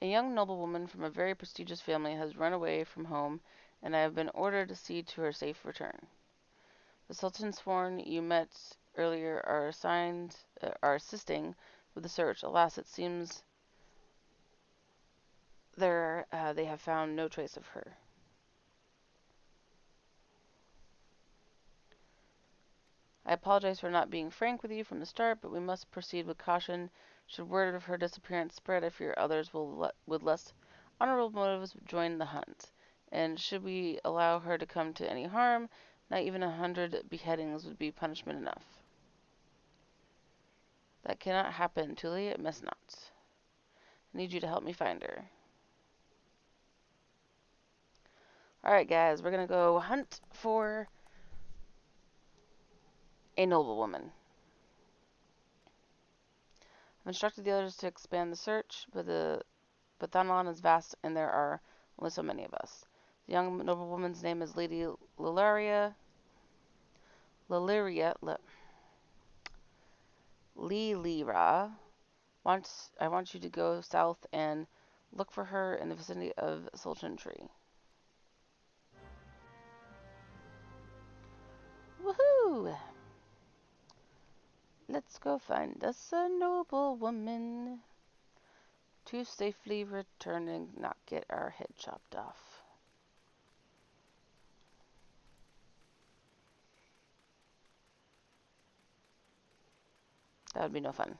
A young noblewoman from a very prestigious family has run away from home, and I have been ordered to see to her safe return. The Sultan Sworn you met earlier are assisting with the search. Alas, it seems they have found no trace of her. I apologize for not being frank with you from the start, but we must proceed with caution. Should word of her disappearance spread, I fear others with less honorable motives join the hunt. And should we allow her to come to any harm, not even 100 beheadings would be punishment enough. That cannot happen, Tulilia. It must not. I need you to help me find her. Alright, guys, we're gonna go hunt for a noblewoman. I've instructed the others to expand the search, but Thanalan is vast and there are only so many of us. The young noblewoman's name is Lady Lilaria. Lilira. I want you to go south and look for her in the vicinity of Sultan Tree. Woohoo! Let's go find us a noblewoman to safely return and not get our head chopped off. That would be no fun.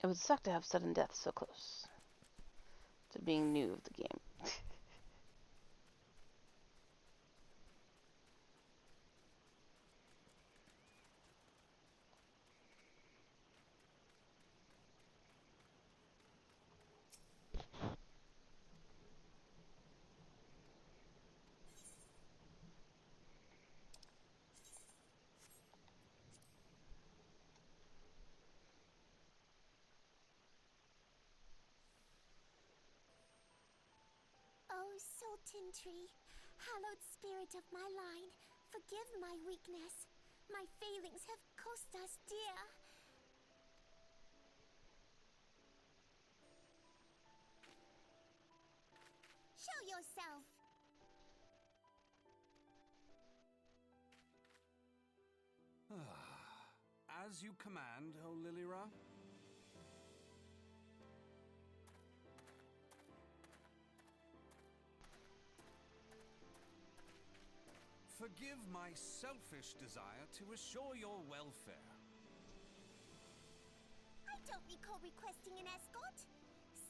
It would suck to have sudden death so close to being new of the game. Oh, Sultan Tree, hallowed spirit of my line, forgive my weakness. My failings have cost us dear. Show yourself! As you command, O Lilira. Forgive my selfish desire to assure your welfare. I don't recall requesting an escort.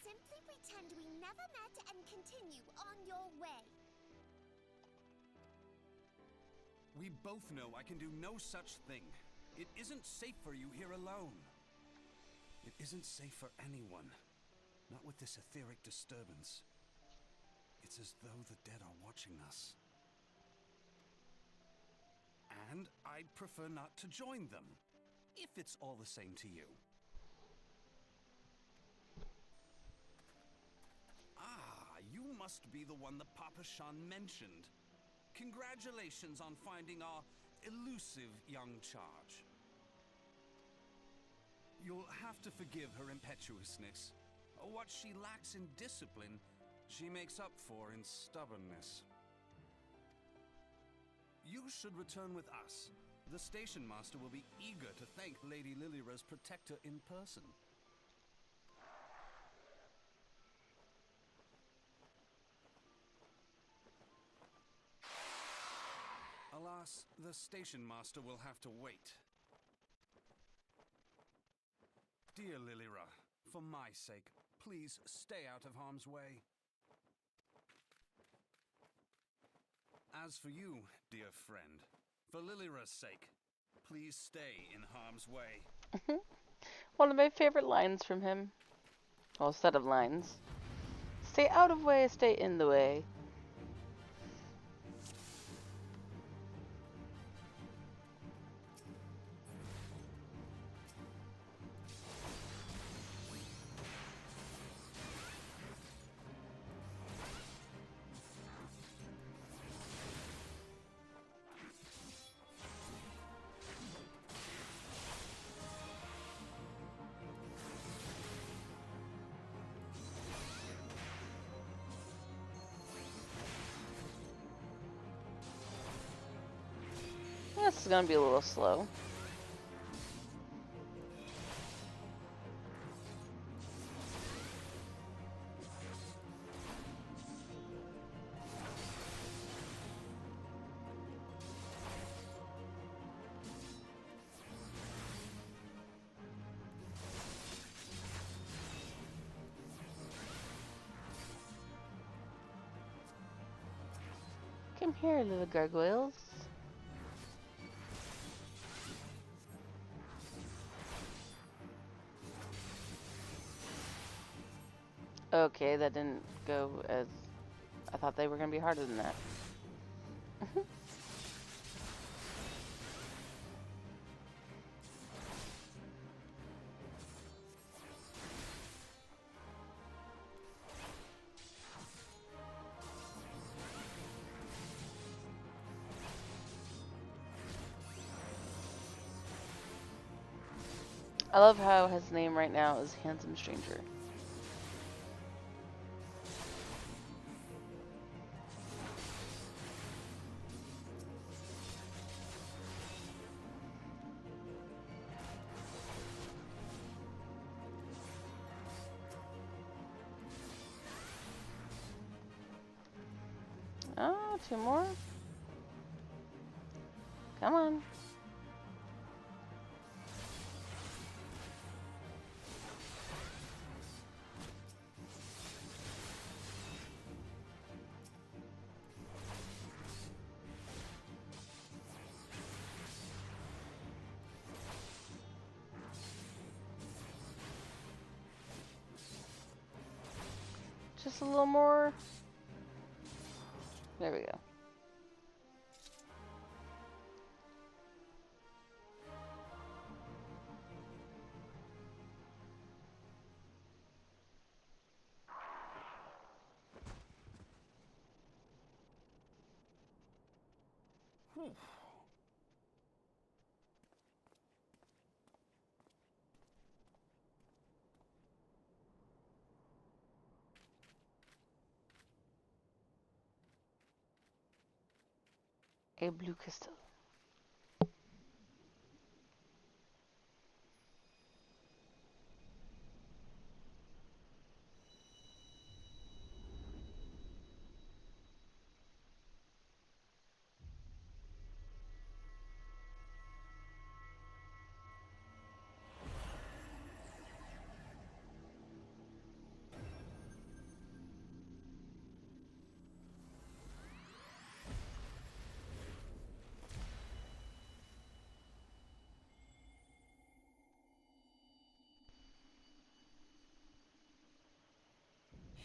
Simply pretend we never met and continue on your way. We both know I can do no such thing. It isn't safe for you here alone. It isn't safe for anyone. Not with this etheric disturbance. It's as though the dead are watching us. And I'd prefer not to join them, if it's all the same to you. Ah, you must be the one the Papa Shan mentioned. Congratulations on finding our elusive young charge. You'll have to forgive her impetuousness. What she lacks in discipline, she makes up for in stubbornness. You should return with us. The station master will be eager to thank Lady Lilira's protector in person. Alas, the station master will have to wait. Dear Lilira, for my sake, please stay out of harm's way. As for you, dear friend, for Lilira's sake, please stay in harm's way. One of my favorite lines from him. Well, set of lines. Stay out of way, stay in the way. This is gonna be a little slow. Come here, little gargoyles. Okay, that didn't go as... I thought they were going to be harder than that. I love how his name right now is Handsome Stranger. Oh, two more. Come on. Just a little more. There we go. Whew. A blue crystal.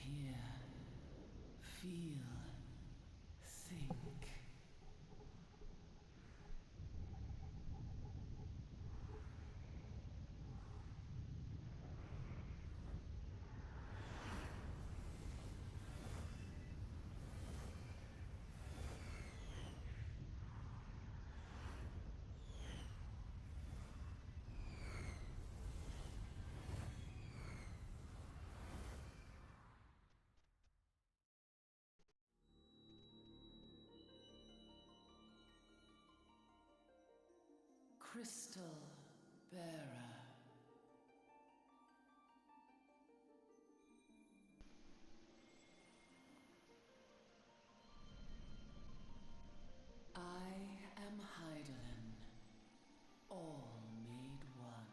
Hear, feel, think. Crystal Bearer. I am Heidelin, all made one.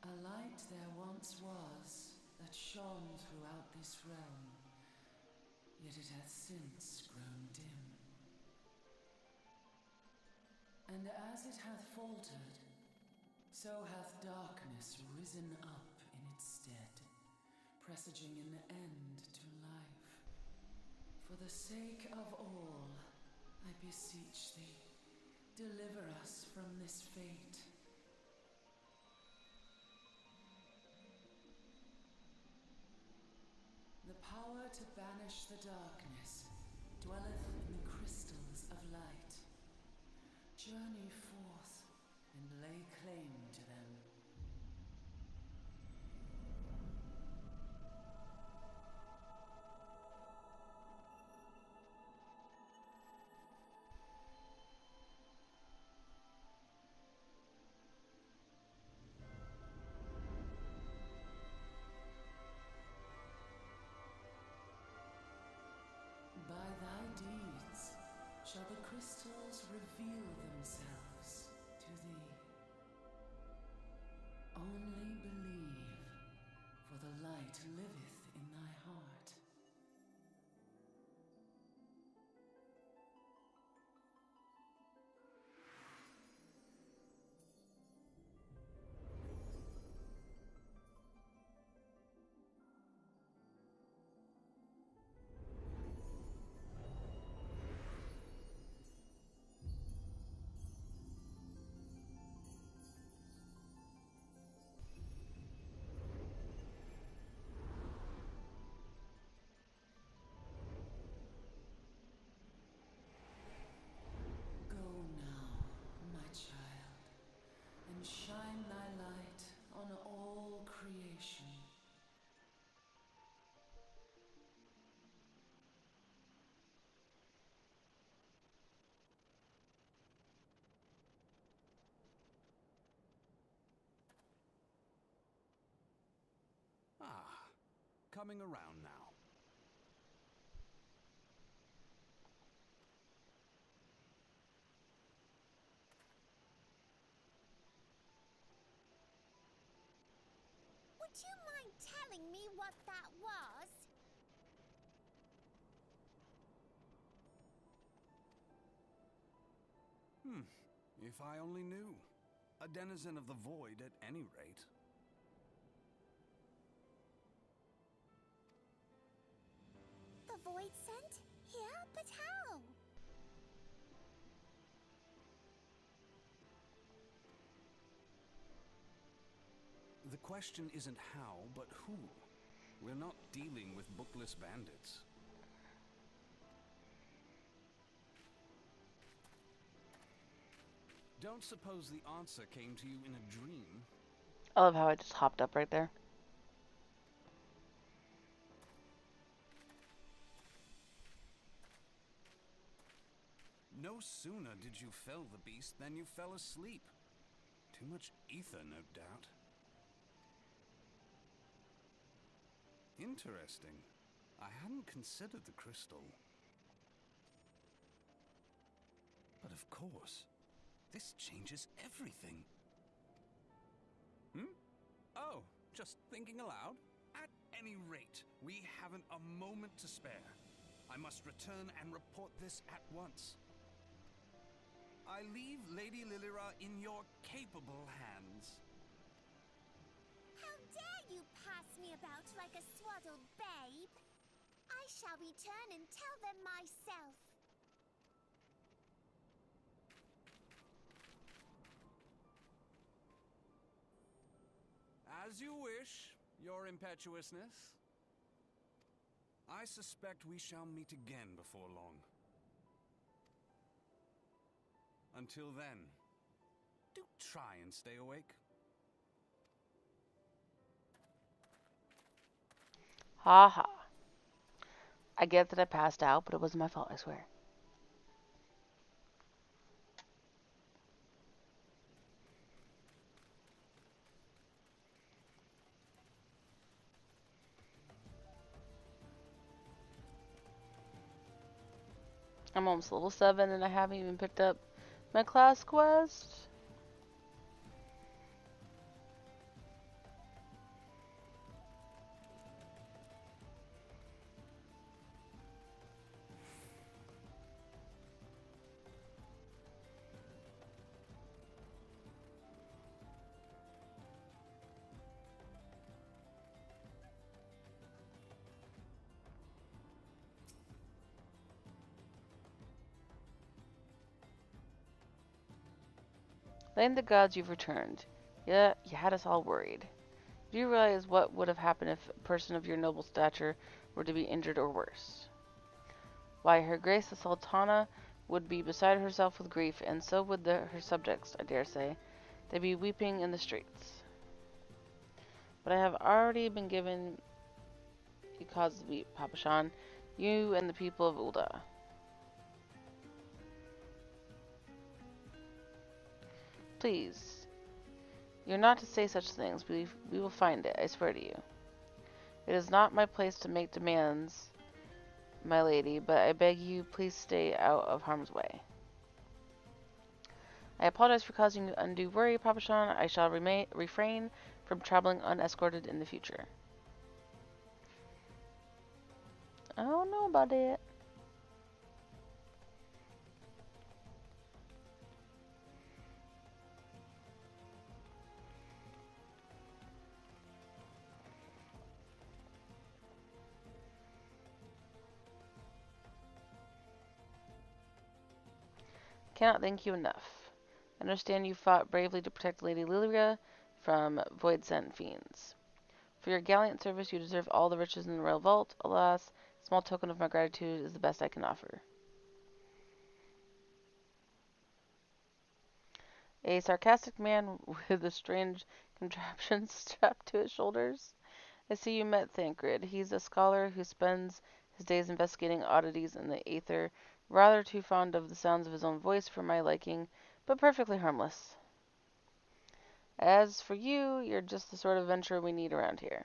A light there once was that shone throughout this realm, yet it hath since grown dim. And as it hath faltered, so hath darkness risen up in its stead, presaging an end to life. For the sake of all, I beseech thee, deliver us from this fate. The power to banish the darkness dwelleth in the crystals of light. Journey forth and lay claim to them. By thy deeds shall the crystals reveal themselves to thee. Only believe, for the light liveth in thy heart. Go now, my child, and shine thy light on all creation. Ah, coming around now. Would you mind telling me what that was? If I only knew. A denizen of the void at any rate. The void scent? Here? But how? The question isn't how, but who. We're not dealing with bookless bandits. Don't suppose the answer came to you in a dream? I love how I just hopped up right there. No sooner did you fell the beast than you fell asleep. Too much ether, no doubt. Interesting. I hadn't considered the crystal. But of course, this changes everything. Oh, just thinking aloud? At any rate, we haven't a moment to spare. I must return and report this at once. I leave Lady Lilira in your capable hands. How dare you pass me about like a swaddled babe? I shall return and tell them myself. As you wish, your impetuousness. I suspect we shall meet again before long. Until then, do try and stay awake. Ha ha. I get that I passed out, but it wasn't my fault, I swear. I'm almost level 7 and I haven't even picked up my class quest. Thank the gods you've returned. Yeah, you had us all worried. Do you realize what would have happened if a person of your noble stature were to be injured or worse? Why, Her Grace the Sultana would be beside herself with grief, and so would her subjects, I dare say. They'd be weeping in the streets. But I have already been given you cause to weep, Papashan, you and the people of Ulda. Please, you're not to say such things. We will find it, I swear to you. It is not my place to make demands, my lady, but I beg you, please stay out of harm's way. I apologize for causing you undue worry, Papashan. I shall refrain from traveling unescorted in the future. I don't know about it. Cannot thank you enough. I understand you fought bravely to protect Lady Lilia from void-sent fiends. For your gallant service, you deserve all the riches in the royal vault. Alas, a small token of my gratitude is the best I can offer. A sarcastic man with a strange contraption strapped to his shoulders. I see you met Thancred. He's a scholar who spends his days investigating oddities in the aether, rather too fond of the sounds of his own voice for my liking, but perfectly harmless. As for you, you're just the sort of adventurer we need around here.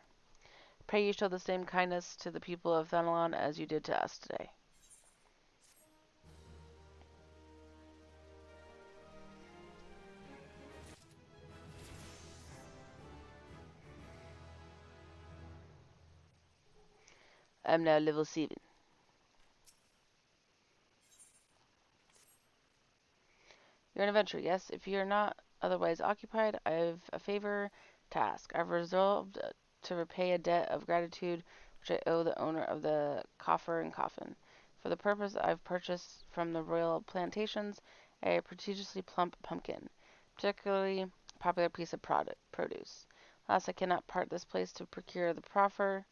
Pray you show the same kindness to the people of Thanalon as you did to us today. I'm now level 7. You're an adventurer, yes? If you're not otherwise occupied, I have a favor to ask. I've resolved to repay a debt of gratitude which I owe the owner of the coffer and coffin. For the purpose, I've purchased from the royal plantations a prodigiously plump pumpkin, particularly popular piece of produce. Alas, I cannot part this place to procure the proffer.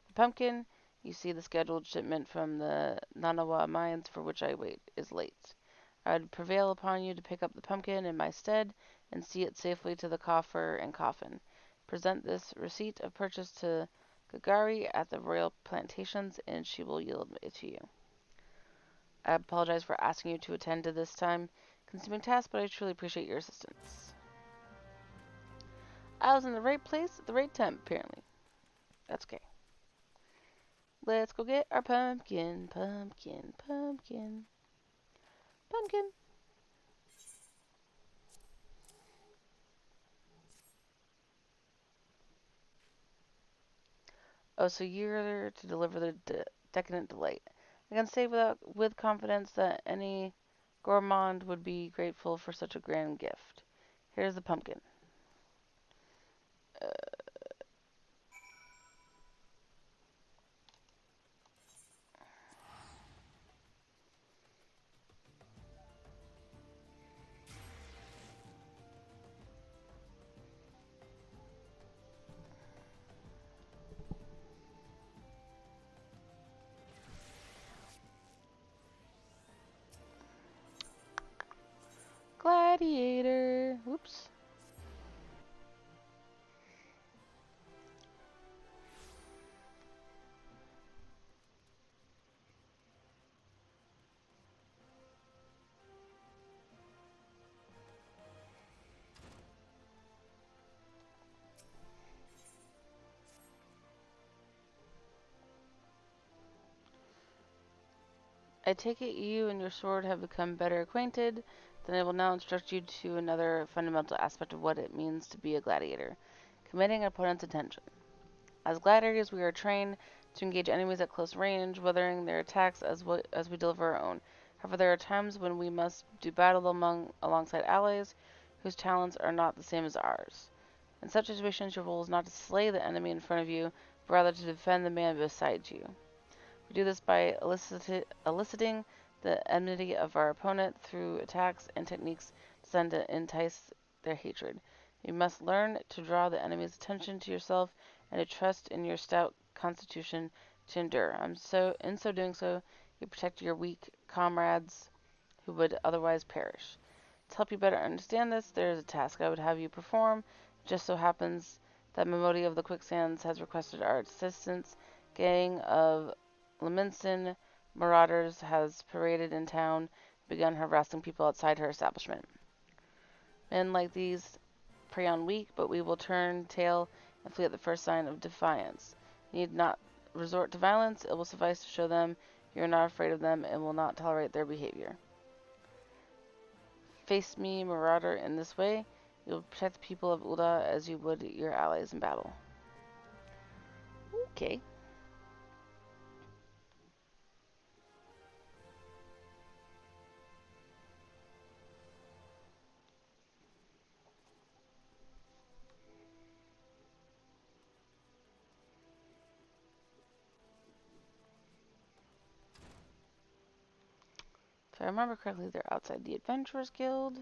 The pumpkin, you see the scheduled shipment from the Nanawa mines for which I wait, is late. I would prevail upon you to pick up the pumpkin in my stead and see it safely to the coffer and coffin. Present this receipt of purchase to Gagari at the royal plantations, and she will yield it to you. I apologize for asking you to attend to this time-consuming task, but I truly appreciate your assistance. I was in the right place at the right time, apparently. That's okay. Let's go get our pumpkin, pumpkin, pumpkin, pumpkin. Oh, so you're to deliver the decadent delight. I can say with confidence that any gourmand would be grateful for such a grand gift. Here's the pumpkin. Uh, gladiator. Whoops. I take it you and your sword have become better acquainted. Then I will now instruct you to another fundamental aspect of what it means to be a gladiator, commanding an opponent's attention. As gladiators, we are trained to engage enemies at close range, weathering their attacks as we deliver our own. However, there are times when we must do battle alongside allies whose talents are not the same as ours. In such situations, your role is not to slay the enemy in front of you, but rather to defend the man beside you. We do this by eliciting the enmity of our opponent through attacks and techniques designed to entice their hatred. You must learn to draw the enemy's attention to yourself and to trust in your stout constitution to endure. In so doing, you protect your weak comrades who would otherwise perish. To help you better understand this, there is a task I would have you perform. It just so happens that Memodi of the Quicksands has requested our assistance. Gang of Leminson marauders has paraded in town and begun harassing people outside her establishment. Men like these prey on weak, but we will turn tail and flee at the first sign of defiance. You need not resort to violence. It will suffice to show them you are not afraid of them and will not tolerate their behavior. Face me, marauder, in this way. You will protect the people of Ulda as you would your allies in battle. Okay. If I remember correctly, they're outside the Adventurers Guild.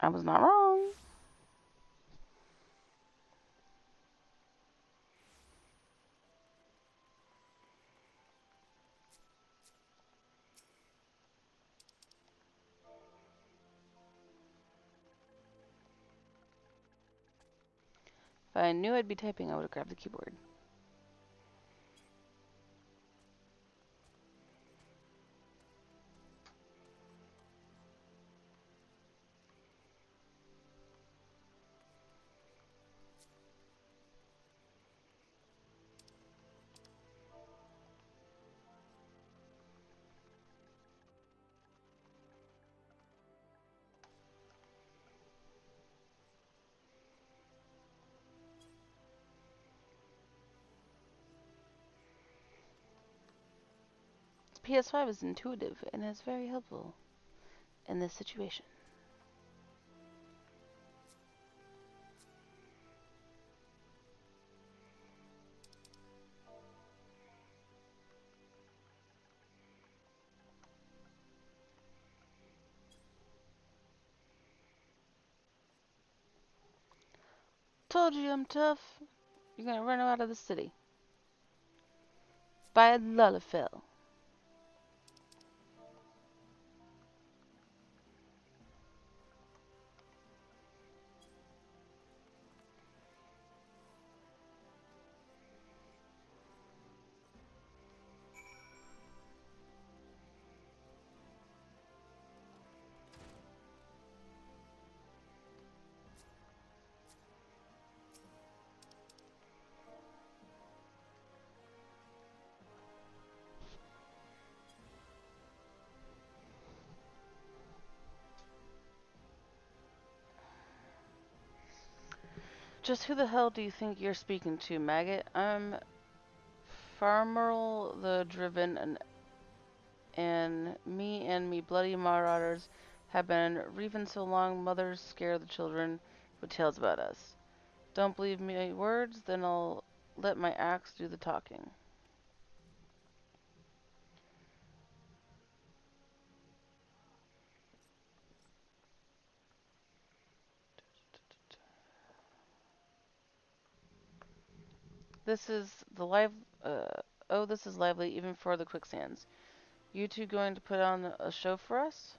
I was not wrong. If I knew I'd be typing, I would have grabbed the keyboard. PS5 is intuitive and is very helpful in this situation. Told you I'm tough. You're gonna run out of the city. By Lullafell. Just who the hell do you think you're speaking to, maggot? I'm Farmerl the Driven, and me bloody marauders have been reaving so long mothers scare the children with tales about us. Don't believe me words, then I'll let my axe do the talking. This is the live. Oh, this is lively even for the quicksands. You two going to put on a show for us?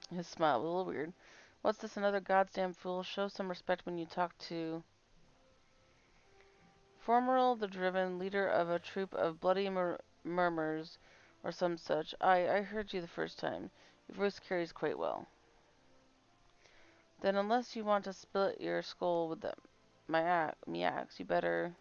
His smile was a little weird. What's this, another goddamn fool? Show some respect when you talk to Formerl the Driven, leader of a troop of bloody murmurs, or some such. I heard you the first time. Your voice carries quite well. Then unless you want to split your skull with me axe, you better...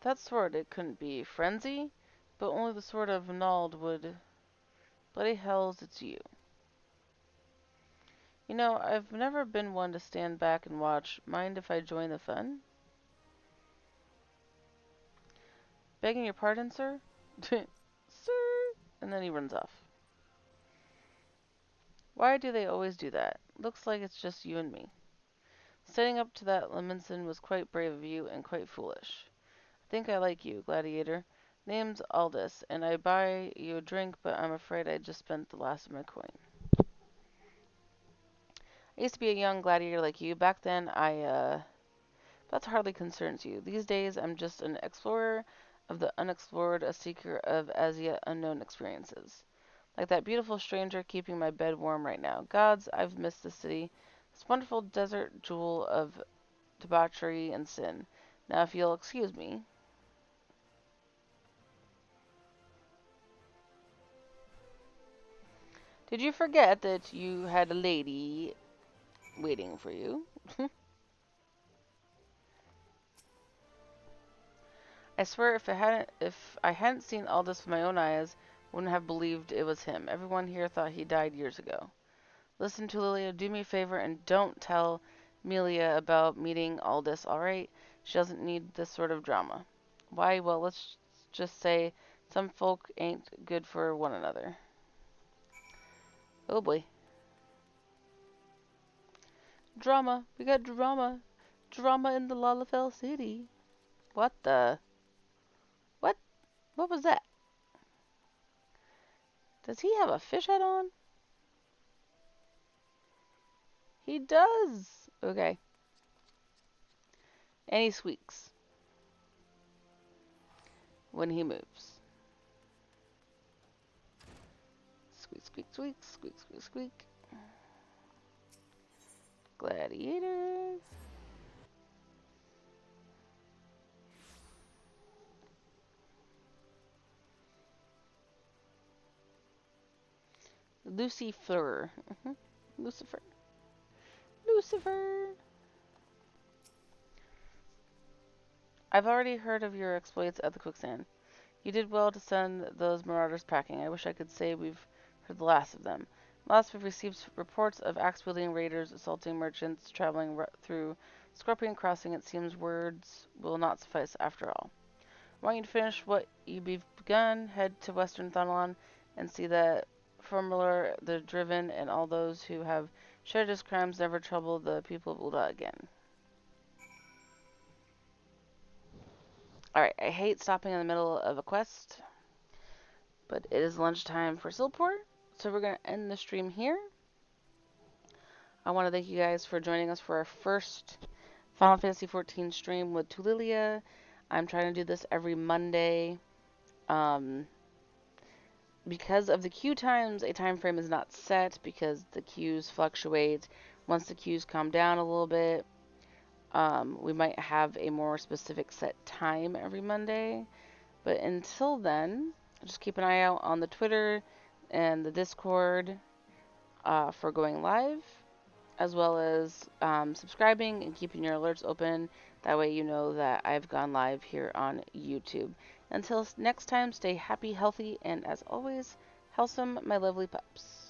That sword, it couldn't be frenzy, but only the sword of Nald would... Bloody hells, it's you. You know, I've never been one to stand back and watch. Mind if I join the fun? Begging your pardon, sir? Sir! And then he runs off. Why do they always do that? Looks like it's just you and me. Standing up to that Lemonson was quite brave of you and quite foolish. I think I like you, Gladiator. Name's Aldous, and I buy you a drink, but I'm afraid I just spent the last of my coin. I used to be a young gladiator like you. Back then, that hardly concerns you. These days, I'm just an explorer of the unexplored, a seeker of as yet unknown experiences. Like that beautiful stranger keeping my bed warm right now. Gods, I've missed the city. This wonderful desert jewel of debauchery and sin. Now, if you'll excuse me. Did you forget that you had a lady waiting for you? I swear if I hadn't seen all this with my own eyes, I wouldn't have believed it was him. Everyone here thought he died years ago. Listen, Tulilia, do me a favor and don't tell Melia about meeting Aldous, alright? She doesn't need this sort of drama. Why? Well, let's just say some folk ain't good for one another. Oh boy. Drama. We got drama. Drama in the Lalafell City. What the? What? What was that? Does he have a fish head on? He does. Okay. And he squeaks when he moves. Squeak, squeak, squeak, squeak, squeak, squeak. Gladiator. Lucifer. Lucifer. Lucifer. I've already heard of your exploits at the quicksand. You did well to send those marauders packing. I wish I could say we've heard the last of them. Last, we've received reports of axe-wielding raiders assaulting merchants traveling through Scorpion Crossing. It seems words will not suffice after all. I want you to finish what you've begun, head to Western Thanalan, and see that Formula, the Driven, and all those who have shared his crimes never trouble the people of Ulda again. Alright, I hate stopping in the middle of a quest, but it is lunchtime for Silport, so we're going to end the stream here. I want to thank you guys for joining us for our first Final Fantasy XIV stream with Tulilia. I'm trying to do this every Monday. Because of the queue times, a time frame is not set because the queues fluctuate. Once the queues calm down a little bit, we might have a more specific set time every Monday. But until then, just keep an eye out on the Twitter and the Discord for going live, as well as subscribing and keeping your alerts open. That way you know that I've gone live here on YouTube. Until next time, stay happy, healthy, and as always, wholesome, my lovely pups.